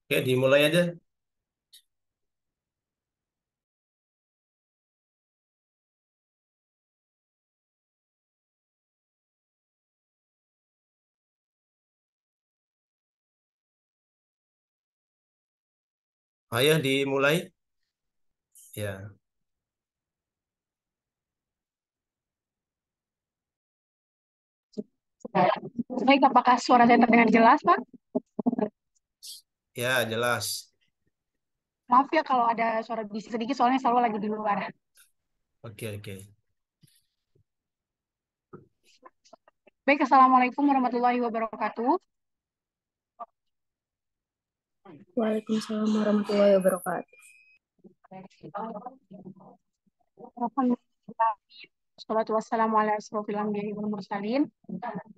Oke, dimulai aja. Ayo dimulai. Ya, Baik, apakah suara saya terdengar jelas, Pak? ya jelas. Maaf ya kalau ada suara bising sedikit, soalnya selalu lagi di luar. Oke, oke. Baik, Assalamualaikum warahmatullahi wabarakatuh. Waalaikumsalam warahmatullahi wabarakatuh. Alhamdulillah, wassalatu wassalamu ala asrofil anbiya'i wal mursalin,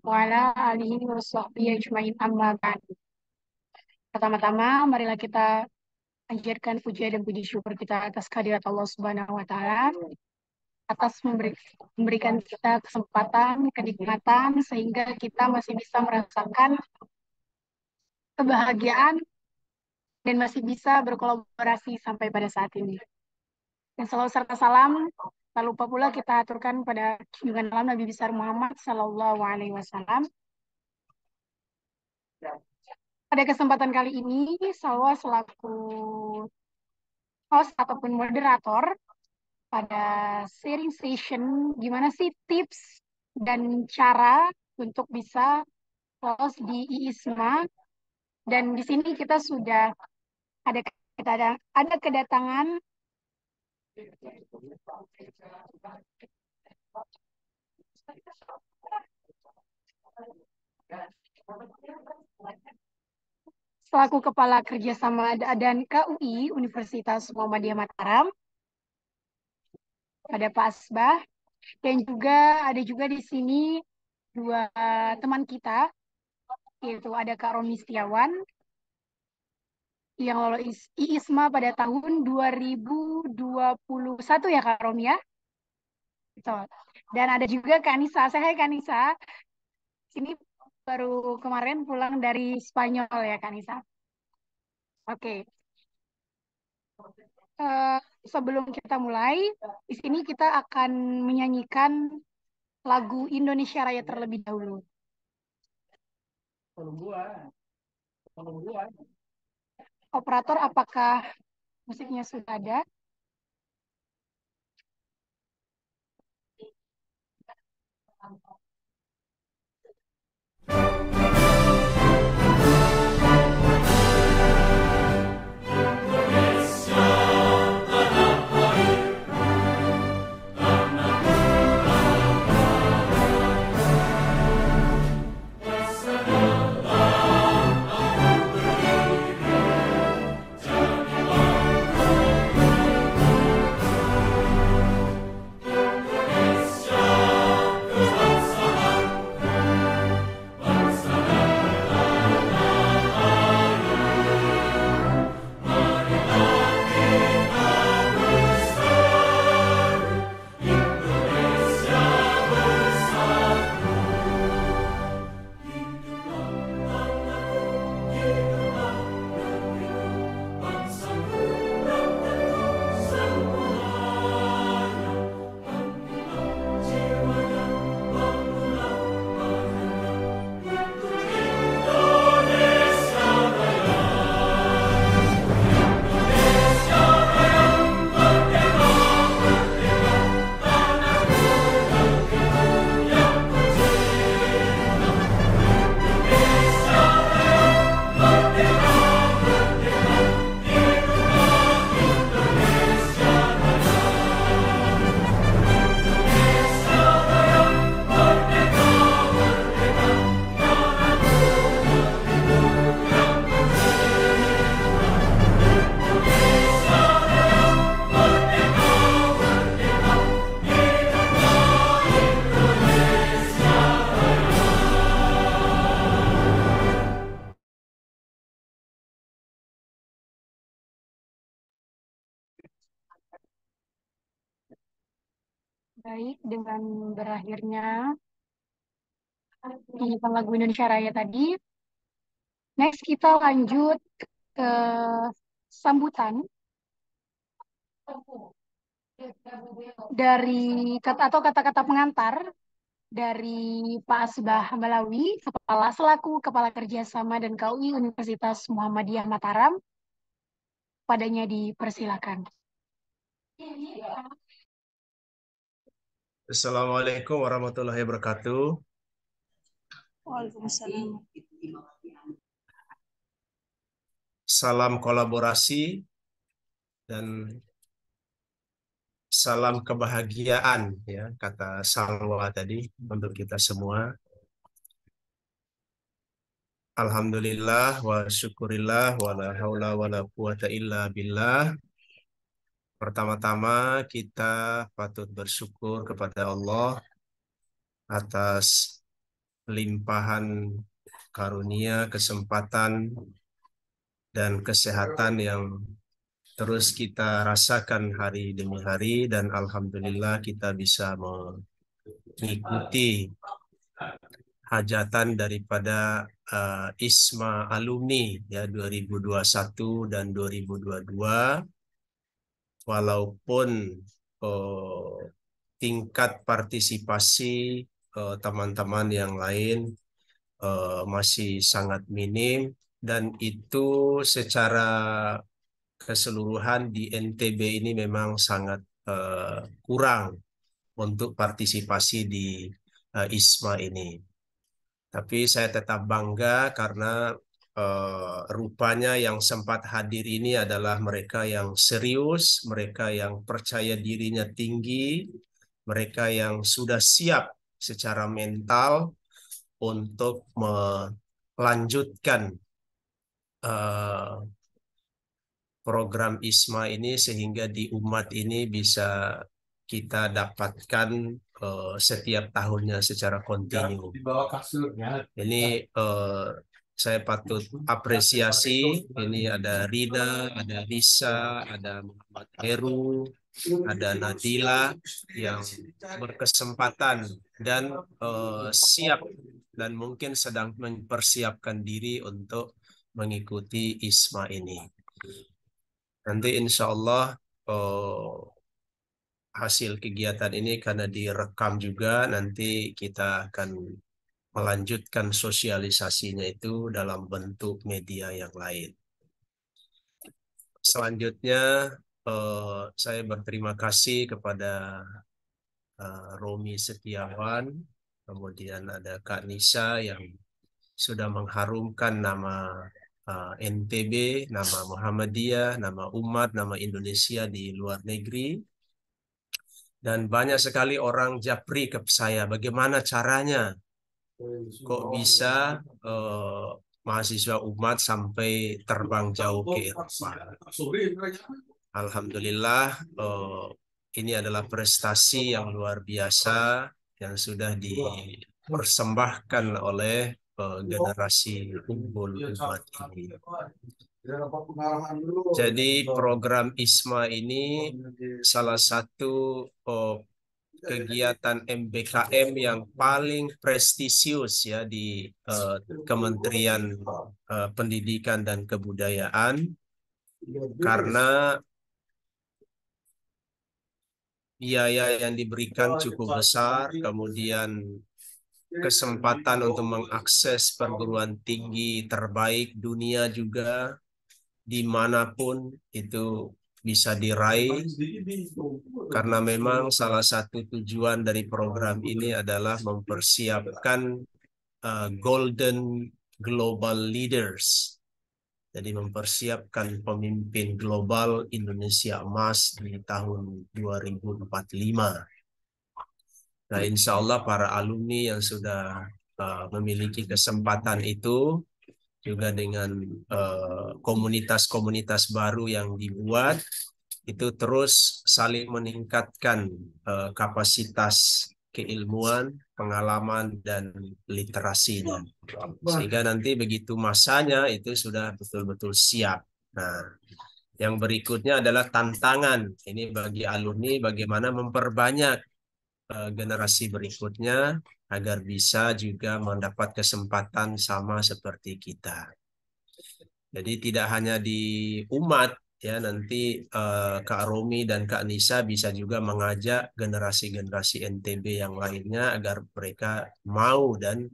wa ala alihi wa sahbihi ajma'in amma ba'du. Pertama-tama, marilah kita panjatkan puja dan puji syukur kita atas kehadirat Allah Subhanahu wa Ta'ala, atas memberikan kita kesempatan, kenikmatan, sehingga kita masih bisa merasakan kebahagiaan dan masih bisa berkolaborasi sampai pada saat ini. Dan selalu serta salam, tak lupa pula kita aturkan pada junjungan alam Nabi besar Muhammad Sallallahu Alaihi Wasallam. Pada kesempatan kali ini, saya selaku host ataupun moderator pada sharing session, gimana sih tips dan cara untuk bisa lolos di IISMA. Dan di sini kita sudah ada kita ada kedatangan selaku Kepala Kerjasama dan KUI Universitas Muhammadiyah Mataram, ada Pak Asbah, dan juga ada juga di sini dua teman kita, yaitu ada Kak Romi Setiawan yang lolos IISMA pada tahun 2021 ya Kak Romi ya. Betul. Dan ada juga Kak Nisa. Saya Kak Nisa. Sini baru kemarin pulang dari Spanyol ya Kak Nisa. Oke. Eh, Sebelum kita mulai, di sini kita akan menyanyikan lagu Indonesia Raya terlebih dahulu. Operator, apakah musiknya sudah ada? Baik, dengan berakhirnya nyanyikan lagu Indonesia Raya tadi, next kita lanjut sambutan dari atau kata-kata pengantar dari Pak Asbah Balawi, selaku Kepala Kerjasama dan KUI Universitas Muhammadiyah Mataram. Padanya dipersilakan. Assalamualaikum warahmatullahi wabarakatuh. Waalaikumsalam. Salam kolaborasi dan salam kebahagiaan, ya kata Salwa tadi untuk kita semua. Alhamdulillah wa syukurillah wa la haula wa la quwata illa billah. Pertama-tama kita patut bersyukur kepada Allah atas limpahan karunia, kesempatan, dan kesehatan yang terus kita rasakan hari demi hari, dan alhamdulillah kita bisa mengikuti hajatan daripada ISMA alumni ya 2021 dan 2022, walaupun tingkat partisipasi teman-teman yang lain masih sangat minim, dan itu secara keseluruhan di NTB ini memang sangat kurang untuk partisipasi di ISMA ini. Tapi saya tetap bangga karena rupanya yang sempat hadir ini adalah mereka yang serius, mereka yang percaya dirinya tinggi, mereka yang sudah siap secara mental untuk melanjutkan program ISMA ini sehingga di umat ini bisa kita dapatkan setiap tahunnya secara kontinu. Ini saya patut apresiasi. Ini ada Rina, ada Risa, ada Muhammad Heru, ada Nadila yang berkesempatan dan siap dan mungkin sedang mempersiapkan diri untuk mengikuti ISMA ini. Nanti insya Allah hasil kegiatan ini karena direkam juga, nanti kita akan melanjutkan sosialisasinya itu dalam bentuk media yang lain. Selanjutnya saya berterima kasih kepada Romi Setiawan, kemudian ada Kak Nisa yang sudah mengharumkan nama NTB, nama Muhammadiyah, nama umat, nama Indonesia di luar negeri. Dan banyak sekali orang japri ke saya, bagaimana caranya kok bisa mahasiswa umat sampai terbang jauh ke Eropa. Alhamdulillah, ini adalah prestasi yang luar biasa yang sudah dipersembahkan oleh generasi unggul umat ini. Jadi program ISMA ini salah satu kegiatan MBKM yang paling prestisius ya di Kementerian Pendidikan dan Kebudayaan, karena biaya yang diberikan cukup besar, kemudian kesempatan untuk mengakses perguruan tinggi terbaik dunia juga dimanapun itu bisa diraih, karena memang salah satu tujuan dari program ini adalah mempersiapkan Golden Global Leaders. Jadi mempersiapkan pemimpin global Indonesia emas di tahun 2045. Nah, insya Allah para alumni yang sudah memiliki kesempatan itu, juga dengan komunitas-komunitas baru yang dibuat, itu terus saling meningkatkan kapasitas keilmuan, pengalaman, dan literasinya. Sehingga nanti begitu masanya itu sudah betul-betul siap. Nah, yang berikutnya adalah tantangan. Ini bagi alumni bagaimana memperbanyak generasi berikutnya agar bisa juga mendapat kesempatan sama seperti kita. Jadi tidak hanya di umat, ya nanti Kak Romi dan Kak Nisa bisa juga mengajak generasi-generasi NTB yang lainnya agar mereka mau dan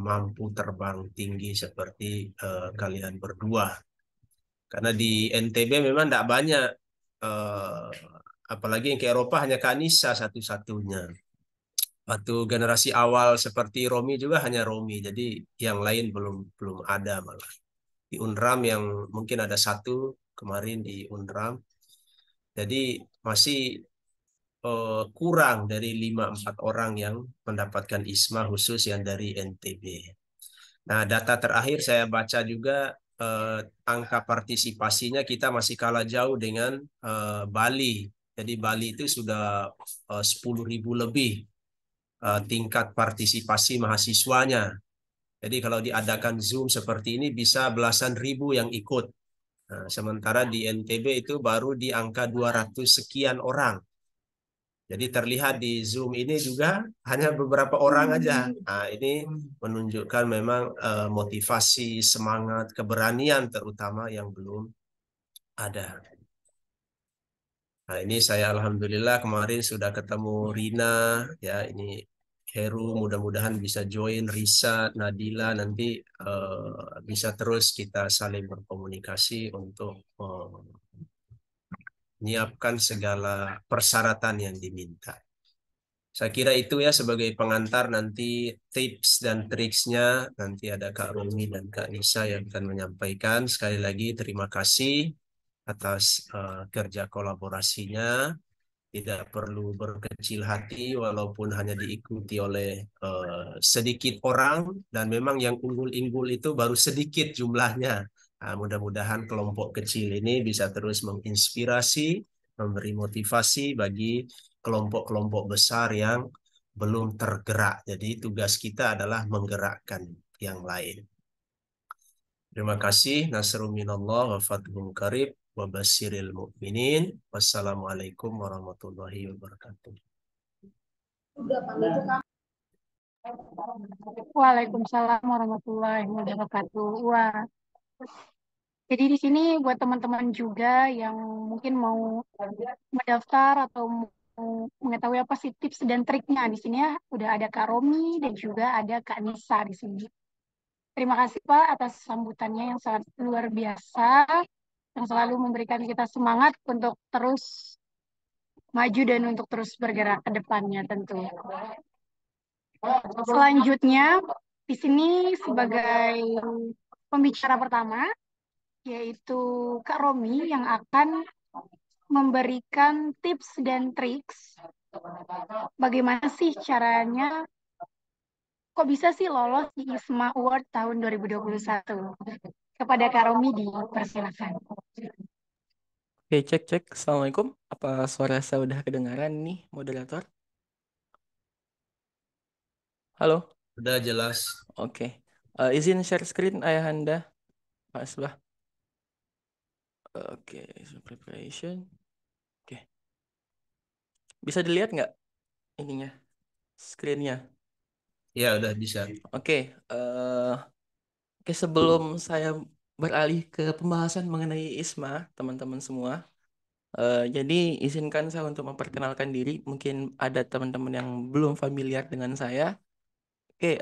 mampu terbang tinggi seperti kalian berdua. Karena di NTB memang tidak banyak, eh, apalagi yang ke Eropa hanya Kak Nisa satu-satunya. Waktu generasi awal seperti Romi juga hanya Romi, jadi yang lain belum belum ada malah. Di Unram yang mungkin ada satu kemarin di Unram, jadi masih kurang dari 5-4 orang yang mendapatkan ISMA khusus yang dari NTB. Nah, data terakhir saya baca juga angka partisipasinya kita masih kalah jauh dengan Bali. Jadi Bali itu sudah 10.000 lebih tingkat partisipasi mahasiswanya. Jadi kalau diadakan Zoom seperti ini bisa belasan ribu yang ikut. Nah, sementara di NTB itu baru di angka 200 sekian orang. Jadi terlihat di Zoom ini juga hanya beberapa orang aja. Nah, ini menunjukkan memang motivasi, semangat, keberanian terutama yang belum ada. Nah, ini saya alhamdulillah kemarin sudah ketemu Rina, ya ini Heru, mudah-mudahan bisa join, Risa, Nadila, nanti bisa terus kita saling berkomunikasi untuk menyiapkan segala persyaratan yang diminta. Saya kira itu ya sebagai pengantar, nanti tips dan triksnya nanti ada Kak Rumi dan Kak Nisa yang akan menyampaikan. Sekali lagi terima kasih atas kerja kolaborasinya. Tidak perlu berkecil hati walaupun hanya diikuti oleh sedikit orang, dan memang yang unggul-unggul itu baru sedikit jumlahnya. Nah, mudah-mudahan kelompok kecil ini bisa terus menginspirasi, memberi motivasi bagi kelompok-kelompok besar yang belum tergerak. Jadi tugas kita adalah menggerakkan yang lain. Terima kasih. Nasrun minallah wa fathun qarib wa basyiril mu'minin. Wassalamualaikum warahmatullahi wabarakatuh. Waalaikumsalam warahmatullahi wabarakatuh. Wah, jadi di sini buat teman-teman juga yang mungkin mau mendaftar atau mau mengetahui apa sih tips dan triknya, di sini ya udah ada Kak Romi dan juga ada Kak Nisa di sini. Terima kasih Pak atas sambutannya yang sangat luar biasa, yang selalu memberikan kita semangat untuk terus maju dan untuk terus bergerak ke depannya tentu. Selanjutnya, di sini sebagai pembicara pertama, yaitu Kak Romi yang akan memberikan tips dan triks bagaimana sih caranya, kok bisa sih lolos di ISMA Award tahun 2021. Kepada Kak Romi dipersilakan. Oke, cek cek. Assalamualaikum. Apa suara saya udah kedengaran nih, moderator? Halo. Sudah jelas. Oke. Izin share screen Ayahanda, Pak Asbah. Oke, preparation. Oke. Bisa dilihat nggak ininya, screennya? Ya, udah bisa. Oke. Oke, sebelum saya beralih ke pembahasan mengenai ISMA, teman-teman semua. Jadi izinkan saya untuk memperkenalkan diri. Mungkin ada teman-teman yang belum familiar dengan saya. Oke,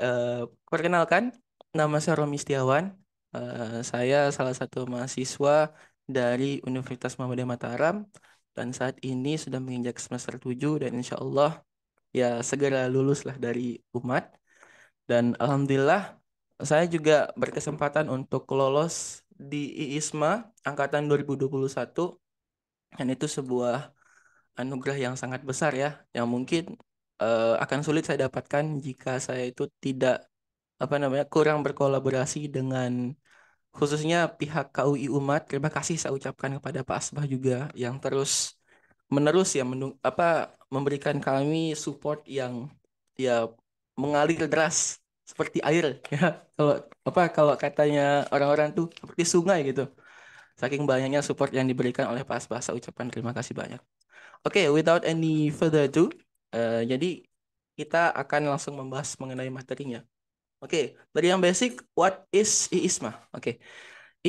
perkenalkan, nama saya Romi Setiawan. Saya salah satu mahasiswa dari Universitas Muhammadiyah Mataram dan saat ini sudah menginjak semester 7 dan insya Allah ya segera lulus lah dari UMAT. Dan alhamdulillah saya juga berkesempatan untuk lolos di IISMA angkatan 2021 dan itu sebuah anugerah yang sangat besar ya, yang mungkin akan sulit saya dapatkan jika saya itu tidak kurang berkolaborasi dengan khususnya pihak KUI Umat. Terima kasih saya ucapkan kepada Pak Asbah juga yang terus menerus ya memberikan kami support yang ya mengalir deras seperti air ya. Kalau katanya orang-orang tuh seperti sungai gitu. Saking banyaknya support yang diberikan oleh Pak Asbah, saya ucapkan terima kasih banyak. Oke, without any further ado, jadi kita akan langsung membahas mengenai materinya. Oke, dari yang basic, what is IISMA? Oke,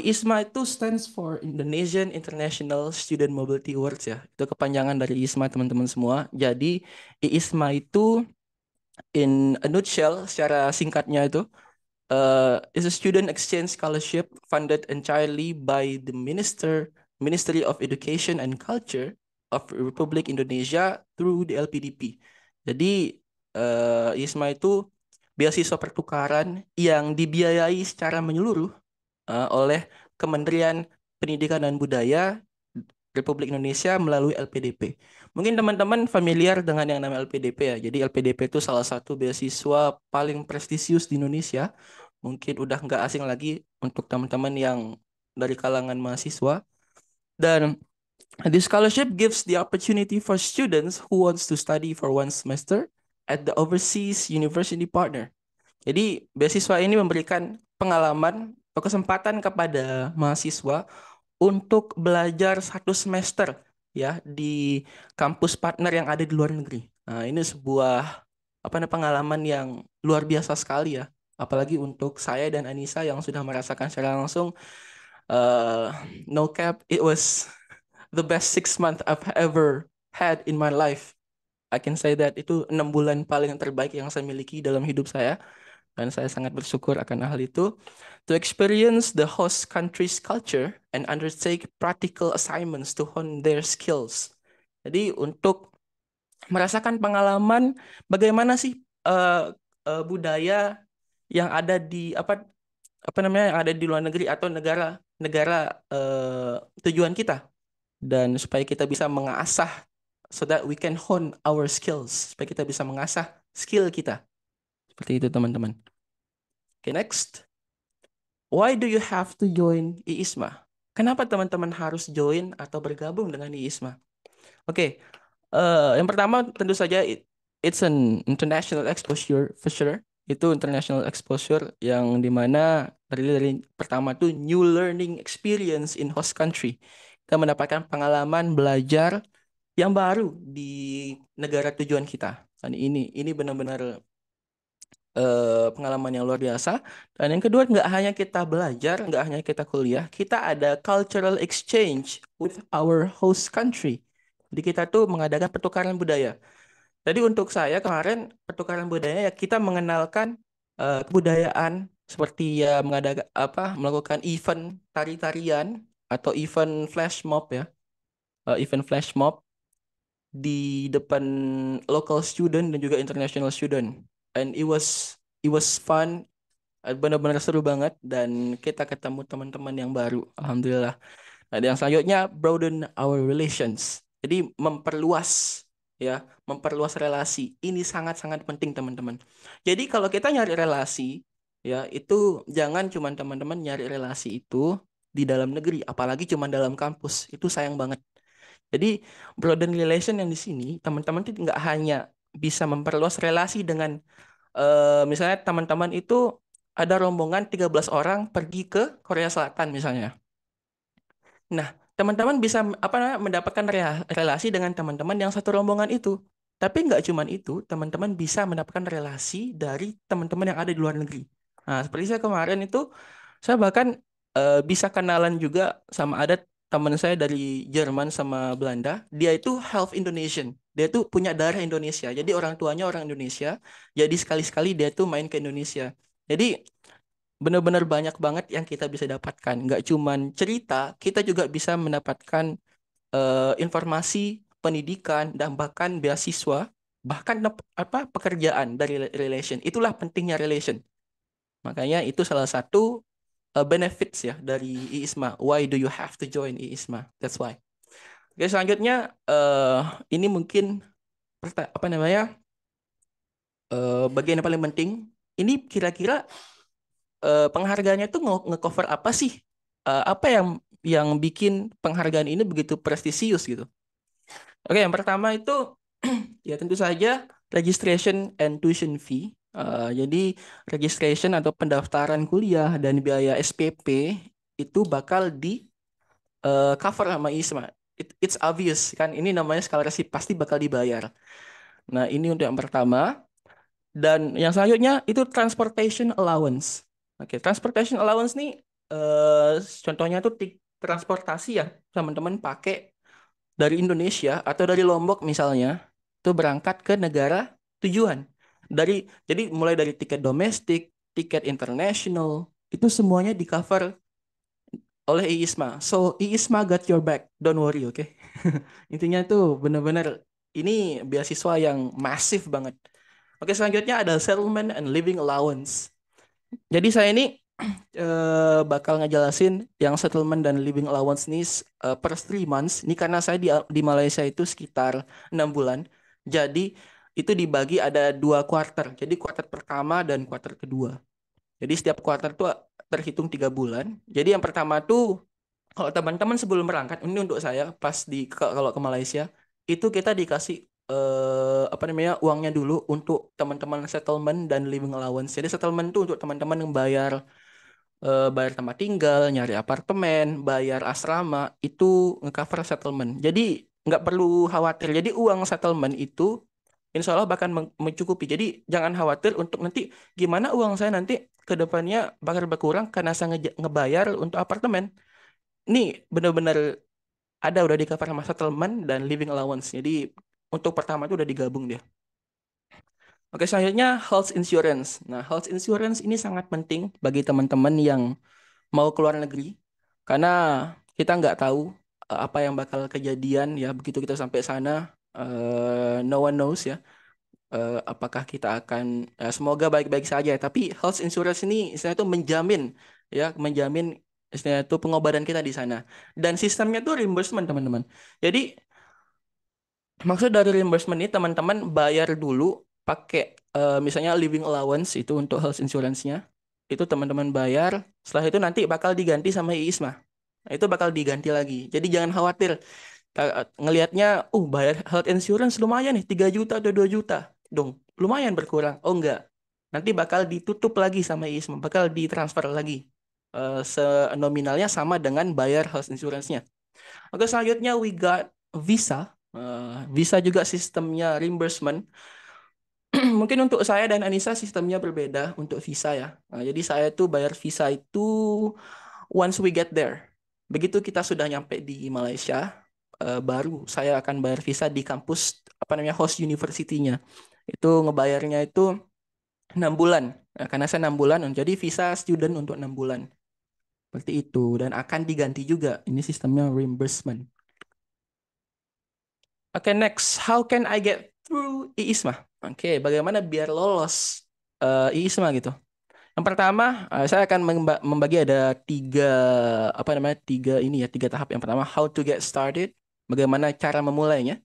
IISMA itu stands for Indonesian International Student Mobility Awards ya. Itu kepanjangan dari IISMA teman-teman semua. Jadi IISMA itu in a nutshell secara singkatnya itu is a student exchange scholarship funded entirely by the Ministry of Education and Culture of Republik Indonesia through the LPDP. Jadi IISMA itu beasiswa pertukaran yang dibiayai secara menyeluruh oleh Kementerian Pendidikan dan Budaya Republik Indonesia melalui LPDP. Mungkin teman-teman familiar dengan yang namanya LPDP ya. Jadi LPDP itu salah satu beasiswa paling prestisius di Indonesia. Mungkin udah nggak asing lagi untuk teman-teman yang dari kalangan mahasiswa. Dan this scholarship gives the opportunity for students who wants to study for one semester at the overseas university partner. Jadi beasiswa ini memberikan pengalaman atau kesempatan kepada mahasiswa untuk belajar 1 semester ya di kampus partner yang ada di luar negeri. Nah, ini sebuah pengalaman yang luar biasa sekali ya. Apalagi untuk saya dan Anissa yang sudah merasakan secara langsung uh, no cap, it was the best 6 month I've ever had in my life. I can say that itu 6 bulan paling terbaik yang saya miliki dalam hidup saya. Dan saya sangat bersyukur akan hal itu. To experience the host country's culture and undertake practical assignments to hone their skills. Jadi untuk merasakan pengalaman bagaimana sih budaya yang ada di yang ada di luar negeri atau negara tujuan kita, dan supaya kita bisa mengasah so that we can hone our skills, supaya kita bisa mengasah skill kita. Seperti itu teman-teman. Okay, next. Why do you have to join IISMA? Kenapa teman-teman harus join atau bergabung dengan IISMA? Oke, yang pertama tentu saja it's an international exposure for sure. Itu international exposure yang dimana dari pertama tuh new learning experience in host country. Kita mendapatkan pengalaman belajar yang baru di negara tujuan kita. Dan ini benar-benar pengalaman yang luar biasa. Dan yang kedua, nggak hanya kita belajar, nggak hanya kita kuliah, kita ada cultural exchange with our host country. Jadi kita tuh mengadakan pertukaran budaya. Jadi untuk saya kemarin pertukaran budaya ya kita mengenalkan kebudayaan seperti ya melakukan event tari-tarian atau event flash mob ya, event flash mob di depan local student dan juga international student. And it was fun, benar-benar seru banget, dan kita ketemu teman-teman yang baru, alhamdulillah. Nah, yang selanjutnya broaden our relations. Jadi memperluas relasi. Ini sangat-sangat penting teman-teman. Jadi kalau kita nyari relasi ya itu jangan cuma teman-teman nyari relasi itu di dalam negeri, apalagi cuma dalam kampus. Itu sayang banget. Jadi broaden relation yang di sini teman-teman itu nggak hanya bisa memperluas relasi dengan misalnya teman-teman itu ada rombongan 13 orang pergi ke Korea Selatan misalnya. Nah, teman-teman bisa mendapatkan relasi dengan teman-teman yang satu rombongan itu. Tapi nggak cuma itu, teman-teman bisa mendapatkan relasi dari teman-teman yang ada di luar negeri. Nah, seperti saya kemarin itu, saya bahkan bisa kenalan juga sama ada teman saya dari Jerman sama Belanda. Dia itu half Indonesian. Dia tuh punya darah Indonesia. Jadi orang tuanya orang Indonesia. Jadi sekali-sekali dia tuh main ke Indonesia. Jadi benar-benar banyak banget yang kita bisa dapatkan. Nggak cuman cerita, kita juga bisa mendapatkan informasi, pendidikan, dan bahkan beasiswa, bahkan pekerjaan dari relation. Itulah pentingnya relation. Makanya itu salah satu benefits ya dari IISMA. Why do you have to join IISMA? That's why. Oke, selanjutnya ini mungkin bagian yang paling penting. Ini kira-kira penghargaannya tuh nge-cover apa sih? Apa yang bikin penghargaan ini begitu prestisius gitu? Oke, yang pertama itu ya tentu saja registration and tuition fee. Jadi registration atau pendaftaran kuliah dan biaya SPP itu bakal di cover sama ISMA. It's obvious kan, ini namanya scholarship pasti bakal dibayar. Nah, ini untuk yang pertama. Dan yang selanjutnya itu transportation allowance. Oke, transportation allowance nih contohnya tuh transportasi ya, teman-teman pakai dari Indonesia atau dari Lombok misalnya, itu berangkat ke negara tujuan. Jadi mulai dari tiket domestik, tiket internasional, itu semuanya di cover oleh IISMA. So IISMA got your back, don't worry, oke? Intinya tuh bener-bener ini beasiswa yang masif banget. Oke, selanjutnya ada settlement and living allowance. Jadi saya ini bakal ngejelasin yang settlement dan living allowance nih per 3 months. Ini karena saya di Malaysia itu sekitar 6 bulan. Jadi itu dibagi ada 2 kuarter. Jadi kuarter pertama dan kuarter kedua. Jadi setiap kuarter tuh terhitung 3 bulan. Jadi yang pertama tuh kalau teman-teman sebelum berangkat, ini untuk saya pas kalau ke Malaysia itu kita dikasih apa namanya uangnya dulu untuk teman-teman settlement dan living allowance. Jadi settlement tuh untuk teman-teman yang bayar tempat tinggal, nyari apartemen, bayar asrama, itu nge-cover settlement. Jadi nggak perlu khawatir. Jadi uang settlement itu insya Allah bakal mencukupi. Jadi jangan khawatir untuk nanti gimana uang saya nanti ke depannya bakal berkurang karena saya ngebayar untuk apartemen. Ini benar-benar udah di cover sama settlement dan living allowance. Jadi untuk pertama itu udah digabung dia. Oke, selanjutnya health insurance. Nah, health insurance ini sangat penting bagi teman-teman yang mau keluar negeri karena kita nggak tahu apa yang bakal kejadian ya begitu kita sampai sana. No one knows ya apakah kita akan semoga baik-baik saja, tapi health insurance ini istilahnya itu menjamin istilahnya itu pengobatan kita di sana dan sistemnya tuh reimbursement teman-teman. Jadi maksud dari reimbursement ini teman-teman bayar dulu pakai misalnya living allowance itu untuk health insurance-nya. Itu teman-teman bayar, setelah itu nanti bakal diganti sama IISMA. Nah, itu bakal diganti lagi. Jadi jangan khawatir. Ngelihatnya, bayar health insurance lumayan nih, 3 juta atau 2 juta. Dong, lumayan berkurang. Oh enggak. Nanti bakal ditutup lagi sama IISMA, bakal ditransfer lagi. Nominalnya sama dengan bayar health insurance-nya. Oke, selanjutnya we got visa. Visa juga sistemnya reimbursement. Mungkin untuk saya dan Anissa sistemnya berbeda untuk visa ya. Nah, jadi saya tuh bayar visa itu once we get there. Begitu kita sudah nyampe di Malaysia, baru saya akan bayar visa di kampus apa namanya host university-nya. Itu ngebayarnya itu 6 bulan. Nah, karena saya 6 bulan, jadi visa student untuk 6 bulan. Seperti itu dan akan diganti juga. Ini sistemnya reimbursement. Oke, next, how can I get through IISMA? Oke, bagaimana biar lolos IISMA gitu? Yang pertama, saya akan membagi ada tiga tahap. Yang pertama, how to get started, bagaimana cara memulainya.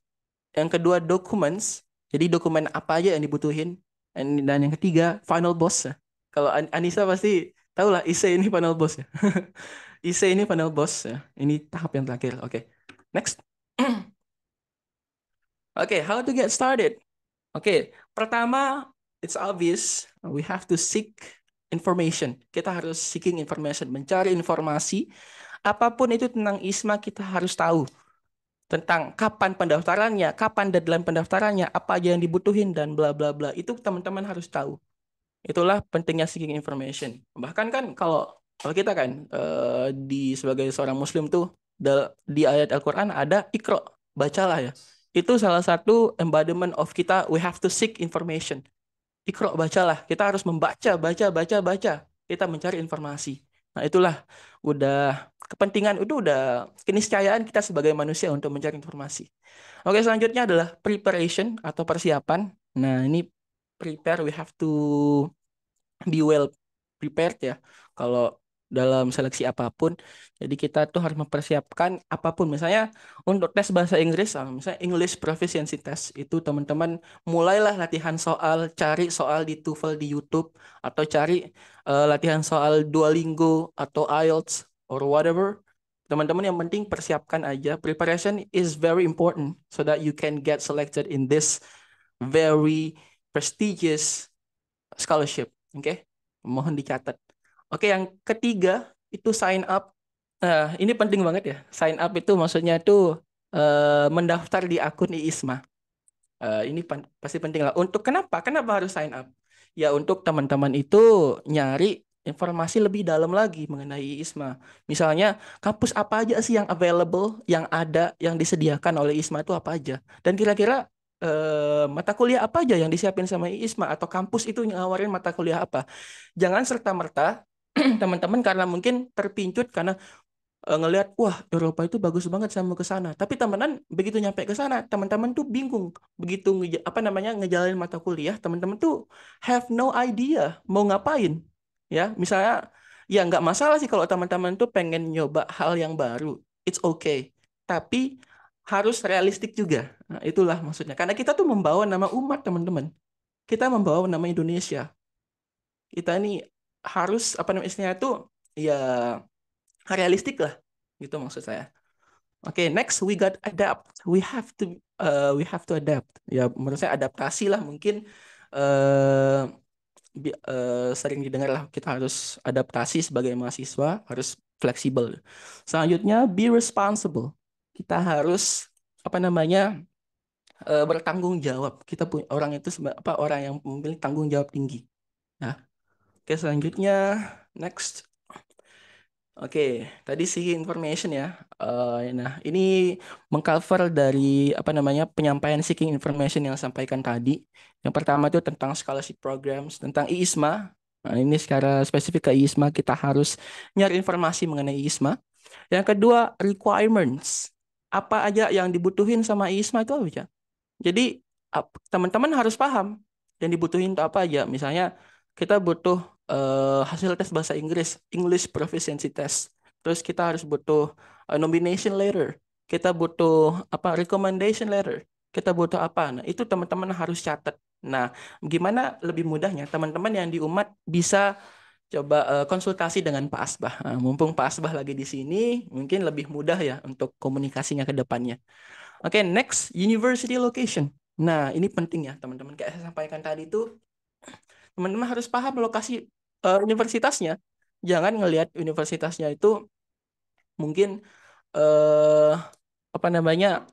Yang kedua, documents, jadi dokumen apa aja yang dibutuhin. Dan yang ketiga, final boss. Kalau Anissa pasti tahu lah, ISE ini final boss ya. ISE ini final boss ya. Ini tahap yang terakhir. Oke, next. Oke, how to get started? Oke, pertama, it's obvious we have to seek information. Kita harus seeking information, mencari informasi. Apapun itu tentang ISMA kita harus tahu. Tentang kapan pendaftarannya, kapan deadline pendaftarannya, apa aja yang dibutuhin, dan bla bla bla. Itu teman-teman harus tahu. Itulah pentingnya seeking information. Bahkan kan kalau kita kan sebagai seorang Muslim tuh di ayat Al-Quran ada Iqra, bacalah ya. Itu salah satu embodiment of kita, we have to seek information. Iqra, bacalah. Kita harus membaca, baca. Kita mencari informasi. Nah, itulah kepentingan, itu udah keniscayaan kita sebagai manusia untuk mencari informasi. Oke, selanjutnya adalah preparation atau persiapan. Nah, ini prepare, we have to be well prepared ya. Kalau dalam seleksi apapun, jadi kita tuh harus mempersiapkan apapun. Misalnya untuk tes bahasa Inggris, misalnya English Proficiency Test, itu teman-teman mulailah latihan soal, cari soal di TOEFL di YouTube, atau cari latihan soal Duolingo atau IELTS or whatever. Teman-teman yang penting persiapkan aja. Preparation is very important so that you can get selected in this very prestigious scholarship. Oke, mohon dicatat. Oke, yang ketiga itu sign up. Ini penting banget ya. Sign up itu maksudnya tuh mendaftar di akun IISMA. Ini pasti penting lah. Untuk kenapa? Kenapa harus sign up? Ya untuk teman-teman itu nyari informasi lebih dalam lagi mengenai ISMA. Misalnya, kampus apa aja sih yang available, yang ada, yang disediakan oleh ISMA itu apa aja. Dan kira-kira mata kuliah apa aja yang disiapin sama ISMA atau kampus itu ngawarin mata kuliah apa. Jangan serta-merta teman-teman karena mungkin terpincut karena ngelihat wah Eropa itu bagus banget saya mau ke sana. Tapi teman-teman begitu nyampe ke sana, teman-teman tuh bingung. Begitu ngejalanin mata kuliah, teman-teman tuh have no idea mau ngapain. Ya, misalnya ya nggak masalah sih kalau teman-teman tuh pengen nyoba hal yang baru. It's okay. Tapi harus realistik juga. Nah, itulah maksudnya. Karena kita tuh membawa nama umat, teman-teman. Kita membawa nama Indonesia. Kita ini harus apa namanya istilahnya tuh ya realistik lah gitu maksud saya. Oke, next we got adapt. We have to adapt. Ya menurut saya adaptasi lah mungkin eh sering didengar lah kita harus adaptasi sebagai mahasiswa, harus fleksibel. Selanjutnya be responsible. Kita harus apa namanya bertanggung jawab. Kita punya orang itu orang yang memiliki tanggung jawab tinggi. Nah, oke selanjutnya next. Oke, tadi sih information ya. Nah, ini mengcover dari apa namanya penyampaian seeking information yang sampaikan tadi. Yang pertama itu tentang scholarship programs, tentang IISMA. Nah, ini secara spesifik ke IISMA kita harus nyari informasi mengenai IISMA. Yang kedua, requirements. Apa aja yang dibutuhin sama IISMA itu apa aja? Jadi teman-teman harus paham yang dibutuhin itu apa aja. Misalnya kita butuh hasil tes bahasa Inggris, English Proficiency Test. Terus kita harus butuh nomination letter. Kita butuh apa recommendation letter. Kita butuh apa? Nah, itu teman-teman harus catat. Nah, gimana lebih mudahnya teman-teman yang di Umat bisa coba konsultasi dengan Pak Asbah. Nah, mumpung Pak Asbah lagi di sini, mungkin lebih mudah ya untuk komunikasinya ke depannya. Oke, next, university location. Nah, ini penting ya, teman-teman. Kayak saya sampaikan tadi itu, teman-teman harus paham lokasi universitasnya. Jangan ngelihat universitasnya itu mungkin eh apa namanya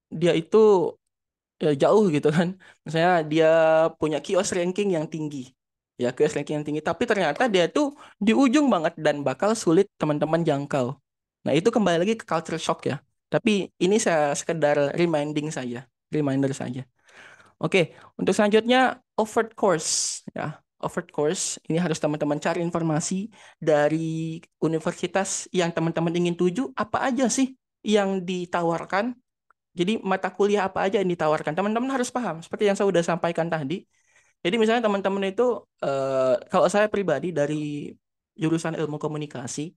dia itu ya, jauh gitu kan. Misalnya dia punya kios ranking yang tinggi. Ya, kios ranking yang tinggi. Tapi ternyata dia tuh di ujung banget dan bakal sulit teman-teman jangkau. Nah, itu kembali lagi ke culture shock ya. Tapi ini saya sekedar reminding saja. Reminder saja. Oke, untuk selanjutnya offered course. Ya, offered course. Ini harus teman-teman cari informasi dari universitas yang teman-teman ingin tuju. Apa aja sih yang ditawarkan jadi mata kuliah apa aja yang ditawarkan, teman-teman harus paham. Seperti yang saya sudah sampaikan tadi. Jadi misalnya teman-teman itu, kalau saya pribadi dari jurusan ilmu komunikasi,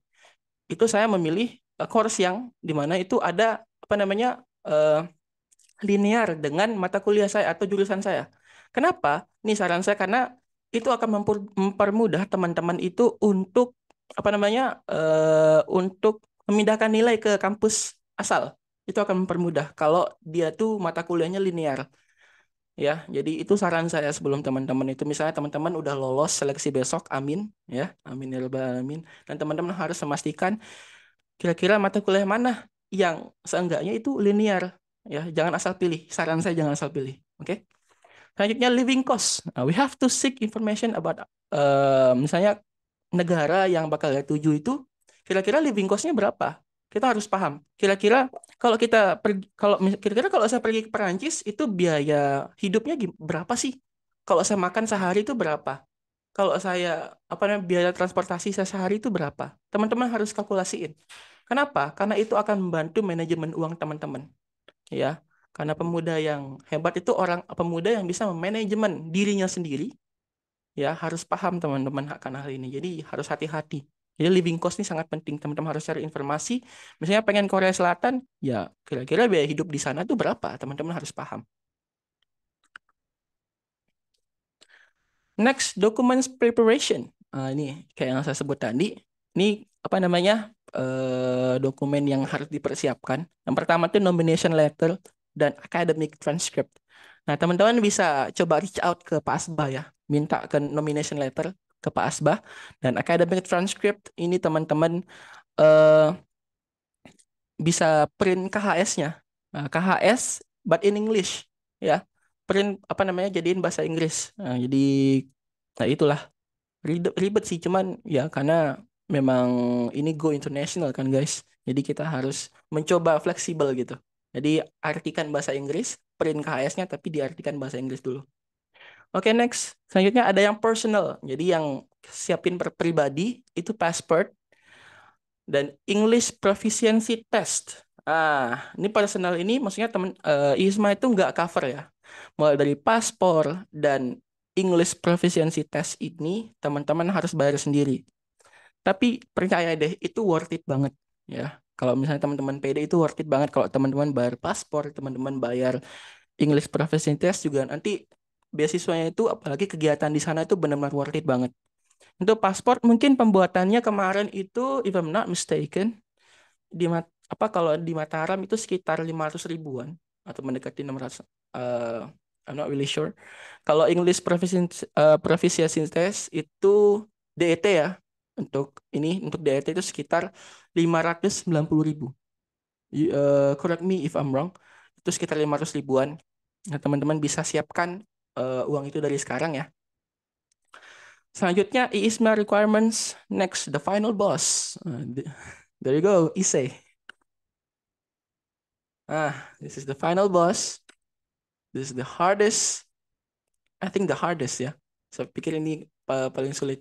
itu saya memilih course yang dimana itu ada apa namanya linear dengan mata kuliah saya atau jurusan saya. Kenapa? Ini saran saya karena itu akan mempermudah teman-teman itu untuk apa namanya untuk memindahkan nilai ke kampus asal. Itu akan mempermudah kalau dia tuh mata kuliahnya linear. Ya, jadi itu saran saya sebelum teman-teman itu misalnya teman-teman udah lolos seleksi besok, amin ya, amin ya rabbal alamin. Dan teman-teman harus memastikan kira-kira mata kuliah mana yang seenggaknya itu linear ya, jangan asal pilih. Saran saya jangan asal pilih. Oke. Selanjutnya living cost. Nah, we have to seek information about misalnya negara yang bakal kita tuju itu kira-kira living cost-nya berapa? Kita harus paham. Kira-kira kalau kita pergi kira-kira kalau saya pergi ke Perancis itu biaya hidupnya berapa sih? Kalau saya makan sehari itu berapa? Kalau saya apa namanya biaya transportasi saya sehari itu berapa? Teman-teman harus kalkulasiin. Kenapa? Karena itu akan membantu manajemen uang teman-teman. Ya, karena pemuda yang hebat itu pemuda yang bisa memanajemen dirinya sendiri. Ya, harus paham teman-teman akan hal ini. Jadi harus hati-hati. Jadi living cost ini sangat penting. Teman-teman harus cari informasi. Misalnya pengen Korea Selatan, ya kira-kira biaya hidup di sana itu berapa? Teman-teman harus paham. Next, documents preparation. Ini kayak yang saya sebut tadi. Ini apa namanya dokumen yang harus dipersiapkan. Yang pertama itu nomination letter dan academic transcript. Nah, teman-teman bisa coba reach out ke Pak Asbah ya, minta ke nomination letter ke Pak Asbah dan academic transcript ini teman-teman eh, bisa print KHS-nya. Nah, KHS but in English ya. Print apa namanya jadiin bahasa Inggris. Nah, jadi nah itulah Ribet sih, cuman ya karena memang ini go international kan guys. Jadi kita harus mencoba fleksibel gitu. Jadi artikan bahasa Inggris, print KHS-nya tapi diartikan bahasa Inggris dulu. Oke, next. Selanjutnya ada yang personal. Jadi yang siapin per pribadi itu passport dan English proficiency test. Ini personal ini maksudnya temen ISMA itu nggak cover ya. Mulai dari paspor dan English proficiency test ini teman-teman harus bayar sendiri. Tapi percaya deh, itu worth it banget ya. Kalau misalnya teman-teman PD itu worth it banget kalau teman-teman bayar paspor, teman-teman bayar English proficiency test juga nanti beasiswanya itu apalagi kegiatan di sana itu benar-benar worth it banget. Untuk paspor mungkin pembuatannya kemarin itu if I'm not mistaken apa kalau di Mataram itu sekitar 500 ribuan atau mendekati 600 I'm not really sure. Kalau English proficiency test itu DET ya. Untuk DET itu sekitar 590.000. Correct me if I'm wrong. Itu sekitar 500 ribuan. Nah, teman-teman bisa siapkan uang itu dari sekarang ya. Selanjutnya ISMA requirements. Next, the final boss. There you go, ISE. This is the final boss. This is the hardest. I think the hardest ya. Saya pikir ini paling sulit.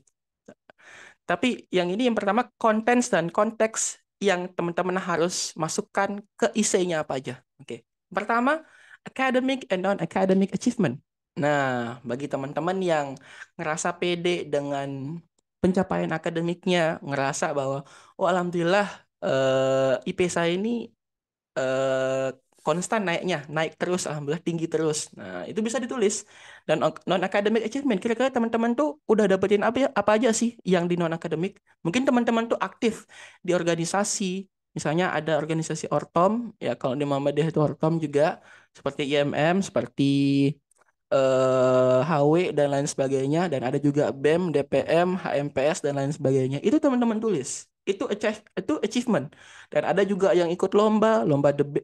Tapi yang ini yang pertama contents dan konteks yang teman-teman harus masukkan ke ISE-nya apa aja. Oke. Pertama, academic and non-academic achievement. Nah, bagi teman-teman yang ngerasa pede dengan pencapaian akademiknya, ngerasa bahwa, oh alhamdulillah IP saya ini konstan naiknya, naik terus, alhamdulillah tinggi terus. Nah, itu bisa ditulis. Dan non-academic achievement, kira-kira teman-teman tuh udah dapetin apa aja sih yang di non-academic? Mungkin teman-teman tuh aktif di organisasi, misalnya ada organisasi Ortom, ya kalau di Muhammadiyah itu Ortom juga, seperti IMM, seperti HW dan lain sebagainya, dan ada juga BEM, DPM, HMPS dan lain sebagainya. Itu teman-teman tulis. Itu achievement. Dan ada juga yang ikut lomba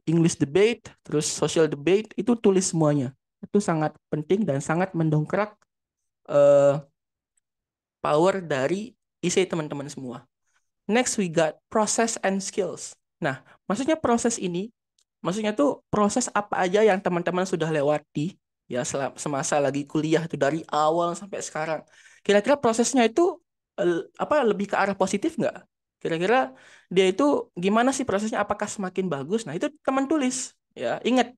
English debate, terus social debate, itu tulis semuanya. Itu sangat penting dan sangat mendongkrak power dari isi teman-teman semua. Next we got process and skills. Nah, maksudnya proses ini, maksudnya tuh proses apa aja yang teman-teman sudah lewati ya semasa lagi kuliah itu dari awal sampai sekarang. Kira-kira prosesnya itu lebih ke arah positif nggak? Kira-kira dia itu gimana sih prosesnya? Apakah semakin bagus? Nah, itu teman tulis ya. Ingat,